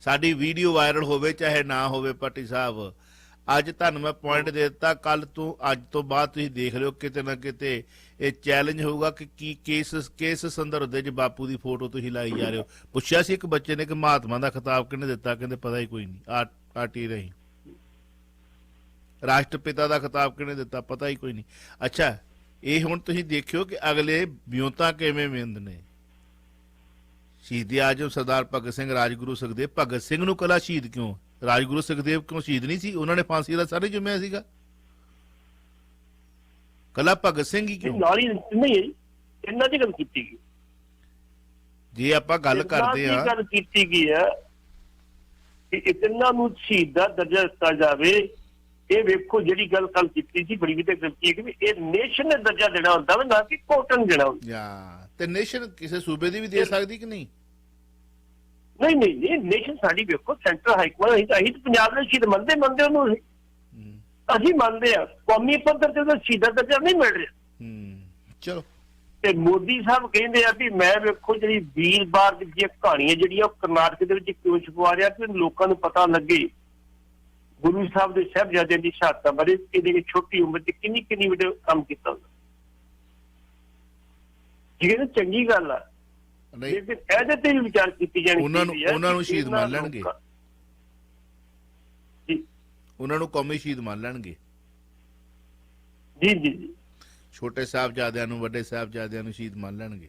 ਸਾਡੀ ਵੀਡੀਓ ਵਾਇਰਲ ਹੋਵੇ ਚਾਹੇ ਨਾ ਹੋਵੇ ਭੱਟੀ ਸਾਹਿਬ, ਅੱਜ ਤੁਹਾਨੂੰ ਮੈਂ ਪੁਆਇੰਟ ਦੇ ਦਿੱਤਾ। ਕੱਲ ਤੋਂ ਅੱਜ ਤੋਂ ਬਾਅਦ ਤੁਸੀਂ ਦੇਖ ਲਿਓ ਕਿਤੇ ਨਾ ਕਿਤੇ ਇਹ ਚੈਲੰਜ ਹੋਊਗਾ ਕਿ ਕੀ ਕਿਸ ਸੰਦਰਭ ਦੇ ਵਿੱਚ ਬਾਪੂ ਦੀ ਫੋਟੋ ਤੁਸੀਂ ਲਾਈ ਜਾ ਰਹੇ ਹੋ। ਪੁੱਛਿਆ ਸੀ ਇੱਕ ਬੱਚੇ ਨੇ ਕਿ ਮਹਾਤਮਾ ਦਾ ਖਿਤਾਬ ਕਿਹਨੇ ਦਿੱਤਾ, ਕਹਿੰਦੇ ਪਤਾ ਹੀ ਕੋਈ ਨਹੀਂ। ਆਟੀ ਰਹੀ ਰਾਸ਼ਟਰਪਿਤਾ ਦਾ ਖਿਤਾਬ ਕਿਹਨੇ ਦਿੱਤਾ, ਪਤਾ ਹੀ ਕੋਈ ਨਹੀਂ। ਅੱਛਾ ਇਹ ਹੁਣ ਤੁਸੀਂ ਦੇਖਿਓ ਕਿ ਅਗਲੇ ਵਿਉਂਤਾਂ ਕਿਵੇਂ ਮਿੰਦ ਨੇ। ਸ਼ਹੀਦ ਆਜਮ ਸਰਦਾਰ ਭਗਤ ਸਿੰਘ, ਰਾਜਗੁਰੂ ਸੁਖਦੇਵ। ਭਗਤ ਸਿੰਘ ਨੂੰ ਕਲਾ ਸ਼ਹੀਦ ਕਿਉਂ, ਰਾਜਗੁਰੂ ਸੁਖਦੇਵ ਕਿਉਂ ਸ਼ਹੀਦ ਨਹੀਂ ਸੀ? ਉਹਨਾਂ ਨੇ ਫਾਂਸੀ ਦਾ ਸਾਰਾ ਜੁਮਿਆ ਸੀਗਾ, ਕਲਾ ਭਗਤ ਸਿੰਘ ਹੀ ਕਿਉਂ? ਨਾਲ ਹੀ ਨਹੀਂ ਇਹਨਾਂ ਦੀ ਗੱਲ ਕੀਤੀ ਗਈ। ਜੇ ਆਪਾਂ ਗੱਲ ਕਰਦੇ ਆ, ਗੱਲ ਕੀਤੀ ਗਈ ਹੈ ਕਿ ਇਹਨਾਂ ਨੂੰ ਸ਼ਹੀਦ ਦਾ ਦਰਜਾ ਦਿੱਤਾ ਜਾਵੇ। ਇਹ ਵੇਖੋ ਜਿਹੜੀ ਗੱਲ ਕੱਲ ਕੀਤੀ ਸੀ ਬੜੀ ਵਧੀਆ ਗੱਲ ਕੀ ਹੈ ਕਿ ਇਹ ਨੇਸ਼ਨ ਨੇ ਦਰਜਾ ਦੇਣਾ ਹੁੰਦਾ ਵਾ, ਨਾ ਕਿ ਕੋਰਟ ਨੂੰ ਦੇਣਾ ਹੁੰਦਾ। ਤੇ ਨੇਸ਼ਨ ਕਿਸੇ ਸੂਬੇ ਦੀ ਵੀ ਦੇ ਸਕਦੀ ਕਿ ਨਹੀਂ? ਨਹੀਂ ਨਹੀਂ ਨਹੀਂ, ਨੇਸ਼ਨ ਸਾਡੀ ਵੇਖੋ ਸੈਂਟਰ ਹਾਈ ਕੋਰਟ, ਅਸੀਂ ਤਾਂ ਪੰਜਾਬ ਦੇ ਸ਼ਹੀਦ ਮੰਨਦੇ ਉਹਨੂੰ, ਅਸੀਂ ਮੰਨਦੇ ਆ। ਕੌਮੀ ਪੱਧਰ ਤੇ ਉਹਦਾ ਸ਼ਹੀਦ ਦਾ ਦਰਜਾ ਨਹੀਂ ਮਿਲ ਰਿਹਾ। ਚਲੋ ਤੇ ਮੋਦੀ ਸਾਹਿਬ ਕਹਿੰਦੇ ਆ ਵੀ ਮੈਂ ਵੇਖੋ ਜਿਹੜੀ ਵੀਰਵਾਰ ਦੀਆਂ ਕਹਾਣੀਆਂ ਜਿਹੜੀਆਂ ਉਹ ਕਰਨਾਟਕ ਦੇ ਵਿੱਚ ਕਿਉਂ ਛੁਪਾ ਰਿਹਾ ਕਿ ਲੋਕਾਂ ਨੂੰ ਪਤਾ ਲੱਗੇ ਗੁਰੂ ਸਾਹਿਬ ਦੇ ਸਾਹਿਬਜ਼ਾਦਿਆਂ ਦੀ ਸ਼ਹਾਦਤਾਂ ਬਾਰੇ, ਇਹਦੇ ਛੋਟੀ ਉਮਰ ਚ ਕਿੰਨੀ ਵੱਡਾ ਕੰਮ ਕੀਤਾ ਹੁੰਦਾ। ਜਿਹੜੀ ਚੰਗੀ ਗੱਲ ਆ, ਲੇਕਿਨ ਇਹਦੇ ਤੇ ਵੀ ਵਿਚਾਰ ਕੀਤੀ ਜਾਣੀ ਚਾਹੀਦੀ ਹੈ। ਉਹਨਾਂ ਨੂੰ ਸ਼ਹੀਦ ਮੰਨ ਲੈਣਗੇ, ਉਹਨਾਂ ਨੂੰ ਕੌਮੀ ਸ਼ਹੀਦ ਮੰਨ ਲੈਣਗੇ। ਜੀ ਜੀ ਜੀ, ਛੋਟੇ ਸਾਹਿਬਜ਼ਾਦਿਆਂ ਨੂੰ, ਵੱਡੇ ਸਾਹਿਬਜ਼ਾਦਿਆਂ ਨੂੰ ਸ਼ਹੀਦ ਮੰਨ ਲੈਣਗੇ।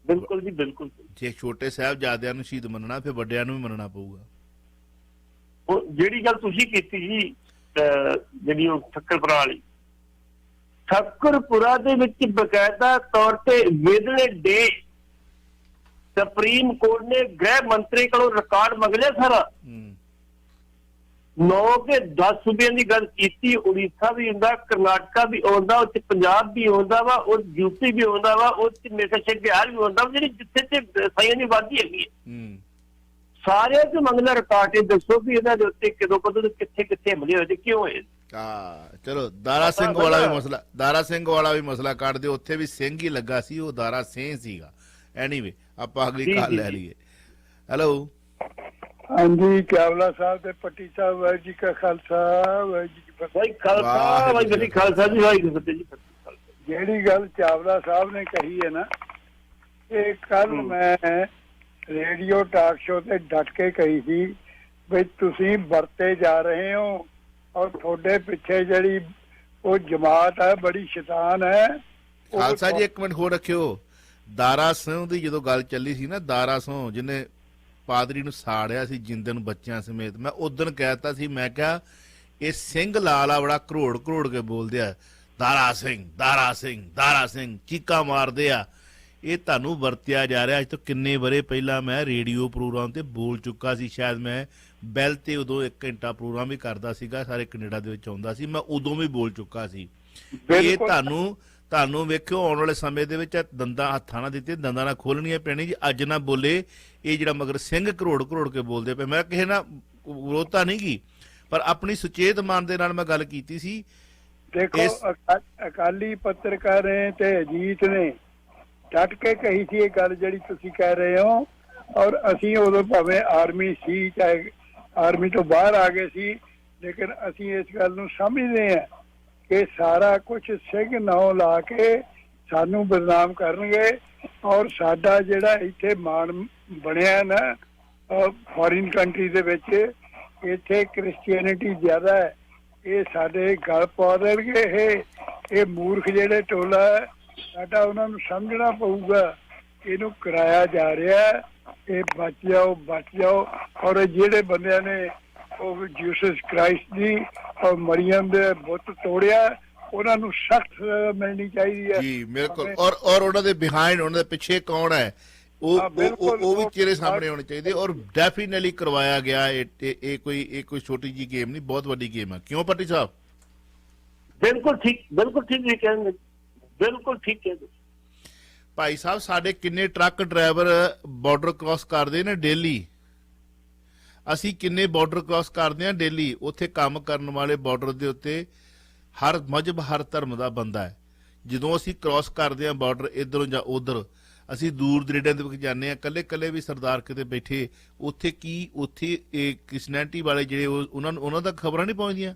ਬਿਲਕੁਲ ਜੀ ਬਿਲਕੁਲ। ਜੇ ਛੋਟੇ ਸਾਹਿਬਜ਼ਾਦਿਆਂ ਨੂੰ ਸ਼ਹੀਦ ਮੰਨਣਾ ਫਿਰ ਵੱਡਿਆਂ ਨੂੰ ਵੀ ਮੰਨਣਾ ਪਊਗਾ। ਉਹ ਜਿਹੜੀ ਗੱਲ ਤੁਸੀਂ ਕੀਤੀ ਜੀ ਜਿਹੜੀ ਉਹ ਠੱਕਰਪੁਰਾ ਵਾਲੀ, ਠੱਕਰਪੁਰਾ ਦੇ ਵਿੱਚ ਬਕਾਇਦਾ ਤੌਰ ਤੇ ਵੇਦਲੇ ਡੇ ਸੁਪਰੀਮ ਕੋਰਟ ਨੇ ਗ੍ਰਹਿ ਮੰਤਰੀ ਕੋਲੋਂ ਰਿਕਾਰਡ ਮੰਗ ਲਿਆ ਸਾਰਾ। 9 ਕੇ 10 ਸੂਬਿਆਂ ਦੀ ਗੱਲ ਕੀਤੀ, ਉੜੀਸਾ ਵੀ ਹੁੰਦਾ, ਕਰਨਾਟਕਾ ਵੀ ਆਉਂਦਾ, ਉੱਥੇ ਪੰਜਾਬ ਵੀ ਆਉਂਦਾ ਵਾ, ਉਹ ਯੂਪੀ ਵੀ ਆਉਂਦਾ ਵਾ, ਉੱਥੇ ਮੇਰਾ ਸ਼ੇਖ ਬਿਹਾਰ ਵੀ ਆਉਂਦਾ, ਜਿਹੜੀ ਜਿੱਥੇ ਤੇ ਸਾਈਆਂ ਦੀ ਵਾਦੀ ਹੈਗੀ ਹੈ। ਸਾਰਿਆਂ ਚ ਮੰਗਣਾ ਰਿਕਾਰਡ ਇਹ ਦੱਸੋ ਵੀ ਇਹਨਾਂ ਦੇ ਉੱਤੇ ਕਦੋਂ ਕਿੱਥੇ ਹਮਲੇ ਹੋਏ ਤੇ ਕਿਉਂ ਹੋਏ। ਚਲੋ ਦਾਰਾ ਸਿੰਘ ਵਾਲਾ ਵੀ ਮਸਲਾ ਕੱਢ ਦਿਓ, ਉੱਥੇ ਵੀ ਸਿੰਘ ਹੀ ਲੱਗਾ ਸੀ, ਉਹ ਦਾਰਾ ਸਿੰਘ ਸੀਗਾ। ਐਨੀਵੇ ਆਪਾਂ ਅਗਲੀ ਕਾਲ ਲੈ ਲਈਏ। ਹੈਲੋ ਹਾਂਜੀ, ਕਿਆਵਲਾ ਸਾਹਿਬ ਤੇ ਪੱਟੀ ਸਾਹਿਬ, ਵਾਹਿਗੁਰੂ ਜੀ ਕਾ ਖਾਲਸਾ ਵਾਹਿਗੁਰੂ ਜੀ ਕੀ ਫਤਿਹ। ਖਾਲਸਾ ਜੀ ਵਾਹਿਗੁਰੂ ਜੀ। ਜਿਹੜੀ ਗੱਲ ਚਾਵਲਾ ਸਾਹਿਬ ਨੇ ਕਹੀ ਹੈ ਨਾ, ਇਹ ਕੱਲ ਮੈਂ ਰੇਡੀਓ ਟਾਕ ਸ਼ੋ ਤੇ ਡਟ ਕੇ ਕਹੀ ਸੀ ਵੀ ਤੁਸੀਂ ਵਰਤੇ ਜਾ ਰਹੇ ਹੋ ਔਰ ਤੁਹਾਡੇ ਪਿੱਛੇ ਜਿਹੜੀ ਉਹ ਜਮਾਤ ਹੈ ਬੜੀ ਸ਼ੈਤਾਨ ਹੈ। ਖਾਲਸਾ ਜੀ ਇੱਕ ਮਿੰਟ ਹੋਰ ਰੱਖਿਓ। ਦਾਰਾ ਸਿੰਘ ਦੀ ਜਦੋਂ ਗੱਲ ਚੱਲੀ ਸੀ ਨਾ, ਦਾਰਾ ਸਿੰਘ ਜਿਹਨੇ ਪਾਦਰੀ ਨੂੰ ਸਾੜਿਆ ਸੀ ਜਿੰਦੇ ਨੂੰ ਬੱਚਿਆਂ ਸਮੇਤ, ਮੈਂ ਉਦਣ ਕਹਿਤਾ ਸੀ, ਮੈਂ ਕਿਹਾ ਇਹ ਸਿੰਘ ਲਾਲ ਆ ਬੜਾ ਕਰੋੜ ਕੇ ਬੋਲਦੇ ਆ, ਦਾਰਾ ਸਿੰਘ ਚੀਕਾਂ ਮਾਰਦੇ ਆ। ਇਹ ਤੁਹਾਨੂੰ ਵਰਤਿਆ ਜਾ ਰਿਹਾ। ਅੱਜ ਤੋਂ ਕਿੰਨੇ ਵਰੇ ਪਹਿਲਾਂ ਮੈਂ ਰੇਡੀਓ ਪ੍ਰੋਗਰਾਮ ਤੇ ਬੋਲ ਚੁੱਕਾ ਸੀ, ਸ਼ਾਇਦ ਮੈਂ ਬੈਲ ਤੇ ਉਦੋਂ 1 ਘੰਟਾ ਪ੍ਰੋਗਰਾਮ ਵੀ ਕਰਦਾ ਸੀਗਾ, ਸਾਰੇ ਕੈਨੇਡਾ ਦੇ ਵਿੱਚ ਆਉਂਦਾ ਸੀ, ਮੈਂ ਉਦੋਂ ਵੀ ਬੋਲ ਚੁੱਕਾ ਸੀ। ਇਹ ਤੁਹਾਨੂੰ ਵੇਖਿਓ ਆਉਣ ਵਾਲੇ ਸਮੇਂ ਦੇ ਵਿੱਚ ਦੰਦਾਂ ਹੱਥਾਂ ਨਾਲ ਦਿੱਤੇ, ਦੰਦਾਂ ਨਾਲ ਖੋਲਣੀਆਂ ਪੈਣੀ ਜੀ। ਅੱਜ ਨਾ ਬੋਲੇ ਇਹ ਜਿਹੜਾ ਮਗਰ ਸਿੰਘ ਕਰੋੜ ਕੇ ਬੋਲਦੇ ਪਏ। ਮੈਂ ਕਿਸੇ ਨਾਲ ਵਿਰੋਧਤਾ ਨਹੀਂ ਗੀ, ਪਰ ਆਪਣੀ ਸੁਚੇਤ ਮਨ ਦੇ ਨਾਲ ਮੈਂ ਗੱਲ ਕੀਤੀ ਸੀ। ਦੇਖੋ ਅਕਾਲੀ ਪੱਤਰਕਾਰ ਨੇ ਤੇ ਅਜੀਤ ਨੇ ਡਟ ਕੇ ਕਹੀ ਸੀ ਇਹ ਗੱਲ ਜਿਹੜੀ ਤੁਸੀਂ ਕਹਿ ਰਹੇ ਹੋ, ਔਰ ਅਸੀਂ ਉਦੋਂ ਭਾਵੇਂ ਆਰਮੀ ਸੀ, ਚਾਹੇ ਆਰਮੀ ਤੋਂ ਬਾਹਰ ਆ ਗਏ ਸੀ, ਲੇਕਿਨ ਅਸੀਂ ਇਸ ਗੱਲ ਨੂੰ ਸਮਝਦੇ ਹਾਂ ਕਿ ਸਾਰਾ ਕੁਝ ਸਿੰਘ ਨਾਂ ਲਾ ਕੇ ਸਾਨੂੰ ਬਦਨਾਮ ਕਰਨਗੇ। ਔਰ ਸਾਡਾ ਜਿਹੜਾ ਇੱਥੇ ਮਾਣ ਬਣਿਆ ਨਾ ਫੋਰਨ ਕੰਟਰੀ ਦੇ ਵਿੱਚ, ਇੱਥੇ ਕ੍ਰਿਸਚੀਅਨਿਟੀ ਜ਼ਿਆਦਾ ਹੈ, ਇਹ ਸਾਡੇ ਗਲ ਪਾ ਦੇਣਗੇ। ਇਹ ਮੂਰਖ ਜਿਹੜੇ ਟੋਲਾ ਸਾਡਾ, ਉਹਨਾਂ ਨੂੰ ਸਮਝਣਾ ਪਊਗਾ ਇਹਨੂੰ ਕਰਾਇਆ ਜਾ ਰਿਹਾ ਹੈ। ਇਹ ਬਚ ਜਾਓ ਔਰ ਜਿਹੜੇ ਬੰਦਿਆਂ ਨੇ ਉਹ ਜੀਸਸ ਕ੍ਰਾਈਸਟ ਦੀ ਔਰ ਮਰੀਅਮ ਦੇ ਬੁੱਤ ਤੋੜਿਆ ਉਹਨਾਂ ਨੂੰ ਸਖਤ ਮਿਲਣੀ ਚਾਹੀਦੀ ਹੈ ਜੀ ਬਿਲਕੁਲ। ਔਰ ਉਹਨਾਂ ਦੇ ਬਿਹਾਈਂਡ, ਉਹਨਾਂ ਦੇ ਪਿੱਛੇ ਕੌਣ ਹੈ ਉਹ ਵੀ ਚਿਹਰੇ ਸਾਹਮਣੇ ਹੋਣੇ ਚਾਹੀਦੇ। ਔਰ ਡੈਫੀਨਿਟਲੀ ਕਰਵਾਇਆ ਗਿਆ। ਇਹ ਕੋਈ ਛੋਟੀ ਜੀ ਗੇਮ ਨਹੀਂ, ਬਹੁਤ ਵੱਡੀ ਗੇਮ ਹੈ। ਕਿਉਂ ਪੱਟੀ ਸਾਹਿਬ? ਬਿਲਕੁਲ ਠੀਕ ਜੀ ਕਹਿੰਦੇ, ਬਿਲਕੁਲ ਠੀਕ ਕਹਿੰਦੇ। ਭਾਈ ਸਾਹਿਬ, ਸਾਡੇ ਕਿੰਨੇ ਟਰੱਕ ਡਰਾਈਵਰ ਬਾਰਡਰ ਕ੍ਰਾਸ ਕਰਦੇ ਨੇ ਡੇਲੀ? ਅਸੀਂ ਕਿੰਨੇ ਬਾਰਡਰ ਕ੍ਰਾਸ ਕਰਦੇ ਹਾਂ ਡੇਲੀ? ਉੱਥੇ ਕੰਮ ਕਰਨ ਵਾਲੇ ਬਾਰਡਰ ਦੇ ਉੱਤੇ ਹਰ ਮਜ਼ਹਬ, ਹਰ ਧਰਮ ਦਾ ਬੰਦਾ ਹੈ। ਜਦੋਂ ਅਸੀਂ ਕ੍ਰਾਸ ਕਰਦੇ ਹਾਂ ਬਾਰਡਰ ਇੱਧਰੋਂ ਜਾਂ ਉੱਧਰ, ਅਸੀਂ ਦੂਰ ਦਰੇਡਾਂ ਦੇ ਵਿੱਚ ਜਾਂਦੇ ਹਾਂ, ਕੱਲੇ ਵੀ ਸਰਦਾਰ ਕਿਤੇ ਬੈਠੇ, ਉੱਥੇ ਇਹ ਕ੍ਰਿਸਚੈਨਿਟੀ ਵਾਲੇ ਜਿਹੜੇ ਉਹਨਾਂ ਤੱਕ ਖਬਰਾਂ ਨਹੀਂ ਪਹੁੰਚਦੀਆਂ।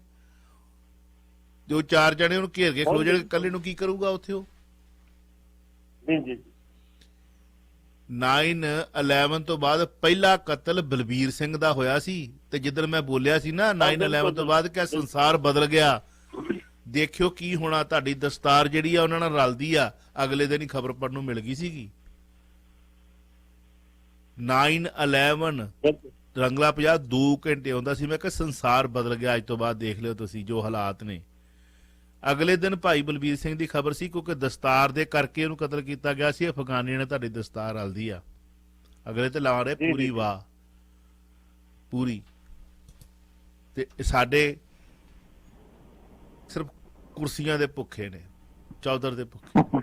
ਜੋ 4 ਜਣੇ ਉਹਨੂੰ ਘੇਰ ਕੇ ਖਲੋ ਜਾਣਗੇ, ਇਕੱਲੇ ਨੂੰ ਕੀ ਕਰੂਗਾ ਉੱਥੇ ਉਹ? ਜੀ 9/11 ਤੋਂ ਬਾਅਦ ਪਹਿਲਾ ਕਤਲ ਬਲਬੀਰ ਸਿੰਘ ਦਾ ਹੋਇਆ ਸੀ। ਤੇ ਜਿੱਦਣ ਮੈਂ ਬੋਲਿਆ ਸੀ ਨਾ 9/11 ਤੋਂ ਬਾਅਦ ਕਿ ਸੰਸਾਰ ਬਦਲ ਗਿਆ, ਦੇਖਿਓ ਕੀ ਹੋਣਾ। ਤੁਹਾਡੀ ਦਸਤਾਰ ਜਿਹੜੀ ਆ ਉਹਨਾਂ ਨਾਲ ਰਲਦੀ ਆ। ਅਗਲੇ ਦਿਨ ਹੀ ਖਬਰ ਪੜਨ ਨੂੰ ਮਿਲ ਗਈ ਸੀਗੀ। 9/11 ਰੰਗਲਾ 50 2 ਘੰਟੇ ਆਉਂਦਾ ਸੀ। ਮੈਂ ਕਿਹਾ ਸੰਸਾਰ ਬਦਲ ਗਿਆ ਅੱਜ ਤੋਂ ਬਾਅਦ, ਦੇਖ ਲਿਓ ਤੁਸੀਂ ਜੋ ਹਾਲਾਤ ਨੇ। ਅਗਲੇ ਦਿਨ ਭਾਈ ਬਲਬੀਰ ਸਿੰਘ ਦੀ ਖਬਰ ਸੀ, ਕਿਉਂਕਿ ਦਸਤਾਰ ਦੇ ਕਰਕੇ ਉਹਨੂੰ ਕਤਲ ਕੀਤਾ ਗਿਆ ਸੀ। ਅਫਗਾਨੀਆਂ ਨੇ ਤੁਹਾਡੀ ਦਸਤਾਰ ਰਲਦੀ ਆ। ਅਗਲੇ ਤੇ ਲਾ ਰਹੇ ਪੂਰੀ ਵਾਹ ਪੂਰੀ। ਤੇ ਸਾਡੇ ਸਿਰਫ ਕੁਰਸੀਆਂ ਦੇ ਭੁੱਖੇ ਨੇ, ਚੌਧਰ ਦੇ ਭੁੱਖੇ।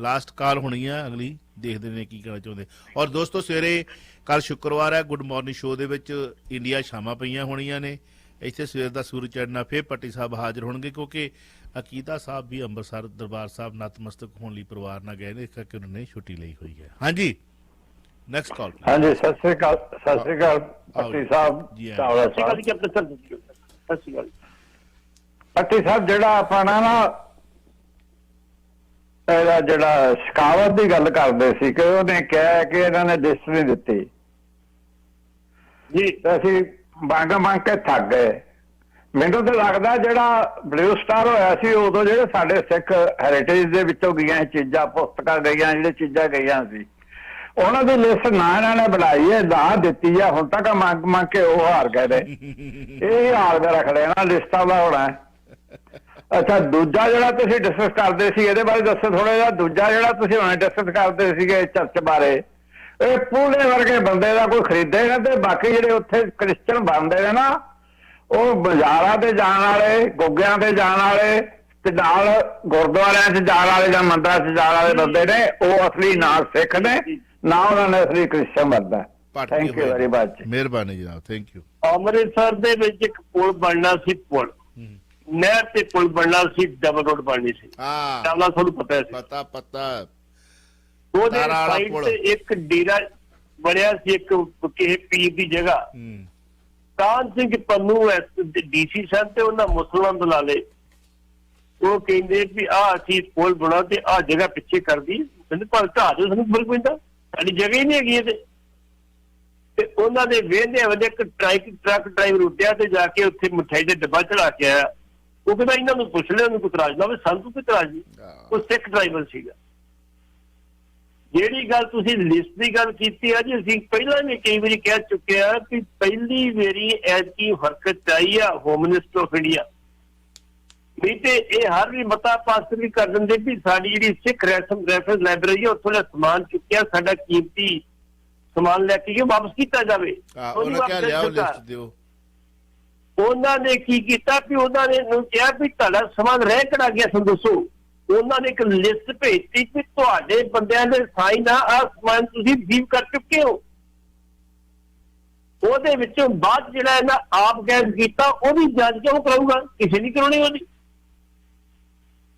ਲਾਸਟ ਕਾਲ ਹੋਣੀ ਆ ਅਗਲੀ, ਦੇਖਦੇ ਨੇ ਕੀ ਕਹਿਣਾ ਚਾਹੁੰਦੇ। ਔਰ ਦੋਸਤੋ, ਸਵੇਰੇ ਕੱਲ ਸ਼ੁੱਕਰਵਾਰ ਹੈ, ਗੁੱਡ ਮਾਰਨਿੰਗ ਸ਼ੋਅ ਦੇ ਵਿੱਚ ਇੰਡੀਆ ਸ਼ਾਮਾਂ ਪਈਆਂ ਹੋਣੀਆਂ ਨੇ। ਇੱਥੇ ਸਵੇਰ ਦਾ ਸੂਰਜ ਚੜ੍ਹਨਾ, ਫਿਰ ਪੱਟੀ ਸਾਹਿਬ ਹਾਜ਼ਰ ਹੋਣਗੇ, ਕਿਉਂਕਿ ਅਕੀਦਾ ਸਾਹਿਬ ਵੀ ਅੰਮ੍ਰਿਤਸਰ ਦਰਬਾਰ ਸਾਹਿਬ ਨਤਮਸਤਕ ਹੋਣ ਲਈ ਪਰਿਵਾਰ ਨਾਲ ਗਏ ਨੇ, ਇਸ ਕਰਕੇ ਉਹਨਾਂ ਨੇ ਛੁੱਟੀ ਲਈ ਹੋਈ ਹੈ। ਹਾਂਜੀ, ਨੈਕਸਟ ਕਾਲ। ਹਾਂਜੀ, ਸਤਿ ਸ੍ਰੀ ਅਕਾਲ ਪੱਟੀ ਸਾਹਿਬ। ਪੱਟੀ ਸਾਹਿਬ, ਜਿਹੜਾ ਆਪਾਂ ਨਾ ਇਹਦਾ ਜਿਹੜਾ ਸ਼ਿਕਾਵਤ ਦੀ ਗੱਲ ਕਰਦੇ ਸੀ ਕਿ ਉਹਨੇ ਕਿਹਾ ਕਿ ਇਹਨਾਂ ਨੇ ਲਿਸਟ ਨਹੀਂ ਦਿੱਤੀ ਜੀ, ਅਸੀਂ ਮੰਗ ਕੇ ਥੱਕ ਗਏ। ਮੈਨੂੰ ਤਾਂ ਲੱਗਦਾ ਜਿਹੜਾ ਬਲੂ ਸਟਾਰ ਹੋਇਆ ਸੀ ਉਦੋਂ ਜਿਹੜੇ ਸਾਡੇ ਸਿੱਖ ਹੈਰੀਟੇਜ ਦੇ ਵਿੱਚੋਂ ਗਈਆਂ ਚੀਜ਼ਾਂ, ਪੁਸਤਕਾਂ ਗਈਆਂ, ਜਿਹੜੇ ਚੀਜ਼ਾਂ ਗਈਆਂ ਸੀ, ਉਹਨਾਂ ਦੀ ਲਿਸਟ ਨਾ ਇਹਨਾਂ ਨੇ ਬਣਾਈ ਹੈ, ਨਾ ਦਿੱਤੀ ਹੈ। ਹੁਣ ਤੱਕ ਮੰਗ ਕੇ ਉਹ ਹਾਰ ਗਏ ਨੇ। ਇਹ ਹਾਲ ਦਾ ਰੱਖ ਲੈਣਾ ਲਿਸਟਾਂ ਦਾ ਹੋਣਾ। ਅੱਛਾ, ਦੂਜਾ ਜਿਹੜਾ ਤੁਸੀਂ ਡਿਸਕਸ ਕਰਦੇ ਸੀ, ਇਹਦੇ ਬਾਰੇ ਦੱਸੋ ਥੋੜਾ ਜਿਹਾ। ਦੂਜਾ ਜਿਹੜਾ ਤੁਸੀਂ ਹੁਣੇ ਡਿਸਕਸ ਕਰਦੇ ਸੀਗੇ ਚਰਚ ਬਾਰੇ, ਇਹ ਪੂਲੇ ਵਰਗੇ ਬੰਦੇ ਦਾ ਕੋਈ ਖਰੀਦੇਗਾ। ਤੇ ਬਾਕੀ ਜਿਹੜੇ ਉੱਥੇ ਕ੍ਰਿਸਚਨ ਬਣਦੇ ਨੇ ਨਾ, ਉਹ ਬਾਜ਼ਾਰਾਂ ਤੇ ਜਾਣ ਵਾਲੇ, ਗੁੱਗਿਆਂ ਤੇ ਜਾਣ ਵਾਲੇ ਤੇ ਨਾਲ ਗੁਰਦੁਆਰਿਆਂ 'ਚ ਜਾਣ ਵਾਲੇ ਜਾਂ ਮੰਦਰਾਂ 'ਚ ਜਾਣ ਵਾਲੇ ਬੰਦੇ ਨੇ, ਉਹ ਅਸਲੀ ਨਾ ਸਿੱਖ ਨੇ, ਨਾ ਉਹਨਾਂ ਨੇ ਅਸਲੀ ਕ੍ਰਿਸਚਨ ਬਣਦਾ। Thank you very much. ਮਿਹਰਬਾਨੀ ਜਨਾਬ, ਥੈਂਕ ਯੂ। ਅੰਮ੍ਰਿਤਸਰ ਦੇ ਵਿੱਚ ਇੱਕ ਪੁਲ ਬਣਨਾ ਸੀ, ਪੁਲ ਨਹਿਰ ਤੇ ਪੁਲ ਬਣਨਾ ਸੀ, ਡਬਲ ਰੋਡ ਬਣਨੀ ਸੀ। ਹਾਂ, ਤੁਹਾਨੂੰ ਪਤਾ ਸੀ? ਪਤਾ। ਉਹਦੇ ਸਾਈਡ ਤੇ ਇੱਕ ਡੇਰਾ ਬਣਿਆ ਸੀ, ਇੱਕ ਕਿਸੇ ਪੀਰ ਦੀ ਜਗ੍ਹਾ। ਕਾਹਨ ਸਿੰਘ ਪੰਨੂ DC ਸਨ ਤੇ ਉਹਨਾਂ ਮੁਸਲਮਾਨ ਬੁਲਾ ਲਏ। ਉਹ ਕਹਿੰਦੇ ਵੀ ਅਸੀਂ ਪੁਲ ਬਣਾ ਤੇ ਜਗ੍ਹਾ ਪਿੱਛੇ ਕਰਦੀ, ਕਹਿੰਦੇ ਪਰ ਢਾਹ ਦਿਓ, ਸਾਨੂੰ ਫਰਕ ਪੈਂਦਾ, ਸਾਡੀ ਜਗ੍ਹਾ ਹੀ ਨਹੀਂ ਹੈਗੀ ਇਹਦੇ। ਤੇ ਉਹਨਾਂ ਦੇ ਵੇਹਦੇ ਵਜੇ ਇੱਕ ਟਰੱਕ ਡਰਾਈਵਰ ਉੱਡਿਆ ਤੇ ਜਾ ਕੇ ਉੱਥੇ ਮਿਠਾਈ ਦਾ ਡੱਬਾ ਚੜਾ ਕੇ ਆਇਆ। ਉਹ ਕਹਿੰਦਾ ਇਹਨਾਂ ਨੂੰ ਪੁੱਛ ਲਿਆ, ਉਹਨੂੰ ਕੋਈ ਇਤਰਾਜ਼ ਨਾ ਹੋਵੇ, ਸਾਨੂੰ ਕੋਈ ਇਤਰਾਜ਼ ਨਹੀਂ। ਉਹ ਸਿੱਖ ਡਰਾਈਵਰ ਸੀਗਾ। ਜਿਹੜੀ ਗੱਲ ਤੁਸੀਂ ਲਿਸਟ ਦੀ ਗੱਲ ਕੀਤੀ ਆ ਜੀ, ਅਸੀਂ ਪਹਿਲਾਂ ਵੀ ਕਈ ਵਾਰੀ ਕਹਿ ਚੁੱਕੇ ਆ ਕਿ ਪਹਿਲੀ ਵਾਰੀ ਐਤਕੀ ਹਰਕਤ ਆਈ ਆ ਹੋਮ ਮਿਨਿਸਟਰ ਆਫ ਇੰਡੀਆ। ਨਹੀਂ ਤੇ ਇਹ ਹਰ ਵੀ ਮਤਾ ਪਾਸ ਵੀ ਕਰ ਦਿੰਦੇ ਵੀ ਸਾਡੀ ਜਿਹੜੀ ਸਿੱਖ ਰੈਫਰੈਂਸ ਲਾਇਬ੍ਰੇਰੀ ਹੈ ਉੱਥੋਂ ਦਾ ਸਮਾਨ ਚੁੱਕਿਆ, ਸਾਡਾ ਕੀਮਤੀ ਸਮਾਨ ਲੈ ਕੇ ਵਾਪਸ ਕੀਤਾ ਜਾਵੇ। ਉਹਨਾਂ ਨੇ ਕੀ ਕੀਤਾ ਵੀ ਉਹਨਾਂ ਨੇ ਕਿਹਾ ਵੀ ਤੁਹਾਡਾ ਸਮਾਨ ਰਹਿ ਕਿਹੜਾ ਗਿਆ ਸਾਨੂੰ ਦੱਸੋ। ਉਹਨਾਂ ਨੇ ਇੱਕ ਲਿਸਟ ਭੇਜਤੀ ਕਿ ਤੁਹਾਡੇ ਬੰਦਿਆਂ ਦੇ ਸਾਈਨ ਆ ਸਮਾਨ ਤੁਸੀਂ ਰਿਸੀਵ ਕਰ ਚੁੱਕੇ ਹੋ। ਉਹਦੇ ਵਿੱਚੋਂ ਬਾਅਦ ਜਿਹੜਾ ਇਹਨਾਂ ਆਪ ਗੈਸ ਕੀਤਾ, ਉਹਦੀ ਜਾਂਚ ਕਿਉਂ ਕਰਾਊਗਾ? ਕਿਸੇ ਨਹੀਂ ਕਰਾਉਣੀ ਉਹਦੀ।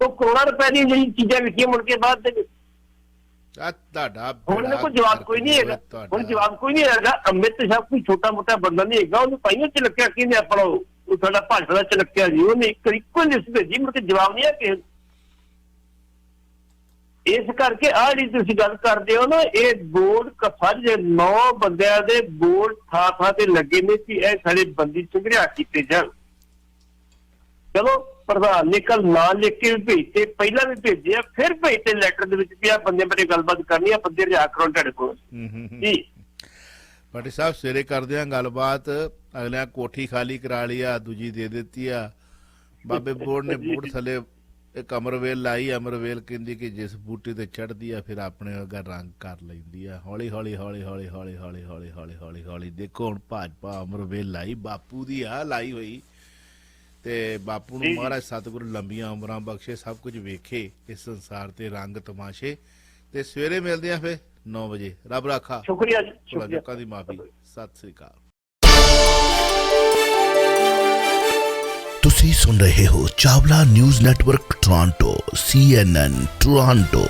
ਉਹ ਕਰੋੜਾਂ ਰੁਪਏ ਦੀਆਂ ਜਿਹੜੀ ਚੀਜ਼ਾਂ ਵਿਕੀਆਂ ਮੁੜ ਕੇ ਬਾਅਦ ਦੇ ਵਿੱਚ। ਹੁਣ ਕੋਈ ਜਵਾਬ ਕੋਈ ਨਹੀਂ ਹੈਗਾ। ਹੁਣ ਜਵਾਬ ਕੋਈ ਨਹੀਂ ਹੈਗਾ। ਅਮਿਤ ਸ਼ਾਹ ਕੋਈ ਛੋਟਾ ਮੋਟਾ ਬੰਦਾ ਨਹੀਂ ਹੈਗਾ। ਉਹਨੂੰ ਪਾਈਓ ਚਲੱਕਿਆ ਕਿਹਨੇ ਆਪਣਾ, ਉਹ ਸਾਡਾ ਭਾਸ਼ਾ ਦਾ ਚਲੱਕਿਆ ਜੀ। ਉਹਨੇ ਇੱਕੋ ਲਿਸਟ ਭੇਜੀ, ਮੁੜ ਕੇ ਜਵਾਬ ਨਹੀਂ ਆ ਕਿਸੇ। ਇਸ ਕਰਕੇ ਜਿਹੜੀ ਤੁਸੀਂ ਗੱਲ ਕਰਦੇ ਹੋ ਨਾ, ਇਹ ਬੋਰਡ ਸਾਰੇ 9 ਬੰਦਿਆਂ ਦੇ ਬੋਰਡ ਥਾਂ ਤੇ ਲੱਗੇ ਨੇ ਕਿ ਇਹ ਸਾਡੇ ਬੰਦੀ ਸੰਗ੍ਰਿਆ ਕੀਤੇ ਜਾਣ। ਚਲੋ ਪ੍ਰਧਾਨ ਨੇ ਕੱਲ ਨਾਂ ਲਿਖ ਕੇ ਵੀ ਭੇਜਤੇ, ਪਹਿਲਾਂ ਵੀ ਭੇਜੇ ਆ, ਫਿਰ ਭੇਜਤੇ ਲੈਟਰ ਦੇ ਵਿੱਚ ਵੀ ਆ ਬੰਦੇ ਮੇਰੇ ਗੱਲਬਾਤ ਕਰਨੀ ਆ, ਬੰਦੇ ਰਿਆ ਕਰਾਉਣ ਤੁਹਾਡੇ ਕੋਲ ਜੀ। ਪਾਟਿਲ ਸਾਹਿਬ ਸਵੇਰੇ ਕਰਦੇ ਆ ਗੱਲਬਾਤ, ਅਗਲਿਆਂ ਕੋਠੀ ਖਾਲੀ ਕਰਾ ਲਈ ਆ, ਦੂਜੀ ਦੇ ਦਿੱਤੀ ਆ। ਬਾਬੇ ਬੋੜ ਨੇ ਬੂਟ ਥੱਲੇ ਇੱਕ ਅਮਰਵੇਲ ਲਾਈ, ਅਮਰਵੇਲ ਕਹਿੰਦੀ ਕਿ ਜਿਸ ਬੂਟੇ ਤੇ ਚੜ੍ਹਦੀ ਆ ਫਿਰ ਆਪਣੇ ਵਰਗਾ ਰੰਗ ਕਰ ਲੈਂਦੀ ਆ। ਹੌਲੀ ਹੌਲੀ ਹੌਲੀ ਹੌਲੀ ਹੌਲੀ ਹੌਲੀ ਹੌਲੀ ਹੌਲੀ ਹੌਲੀ ਹੌਲੀ ਦੇਖੋ ਹੁਣ ਭਾਜਪਾ ਅਮਰਵੇਲ ਲਾਈ, ਬਾਪੂ ਦੀ ਆ ਲਾਈ ਹੋਈ, ਤੇ ਬਾਪੂ ਨੂੰ ਮਹਾਰਾਜ ਸਤਿਗੁਰੂ ਲੰਬੀਆਂ ਉਮਰਾਂ ਬਖਸ਼ੇ, ਸਭ ਕੁਝ ਵੇਖੇ ਇਸ ਸੰਸਾਰ ਤੇ ਰੰਗ ਤਮਾਸ਼ੇ। ਤੇ ਸਵੇਰੇ ਮਿਲਦੇ ਆ ਫਿਰ 9 ਵਜੇ। ਰੱਬ ਰਾਖਾ। ਸ਼ੁਕਰੀਆ ਜੀ, ਸ਼ੁਕਰੀਆ। ਲੋਕਾਂ ਦੀ ਮਾਫੀ। ਸਤਿ ਸ੍ਰੀ ਅਕਾਲ। ਤੁਸੀਂ ਸੁਣ ਰਹੇ ਹੋ Chawla news network Toronto CNN Toronto.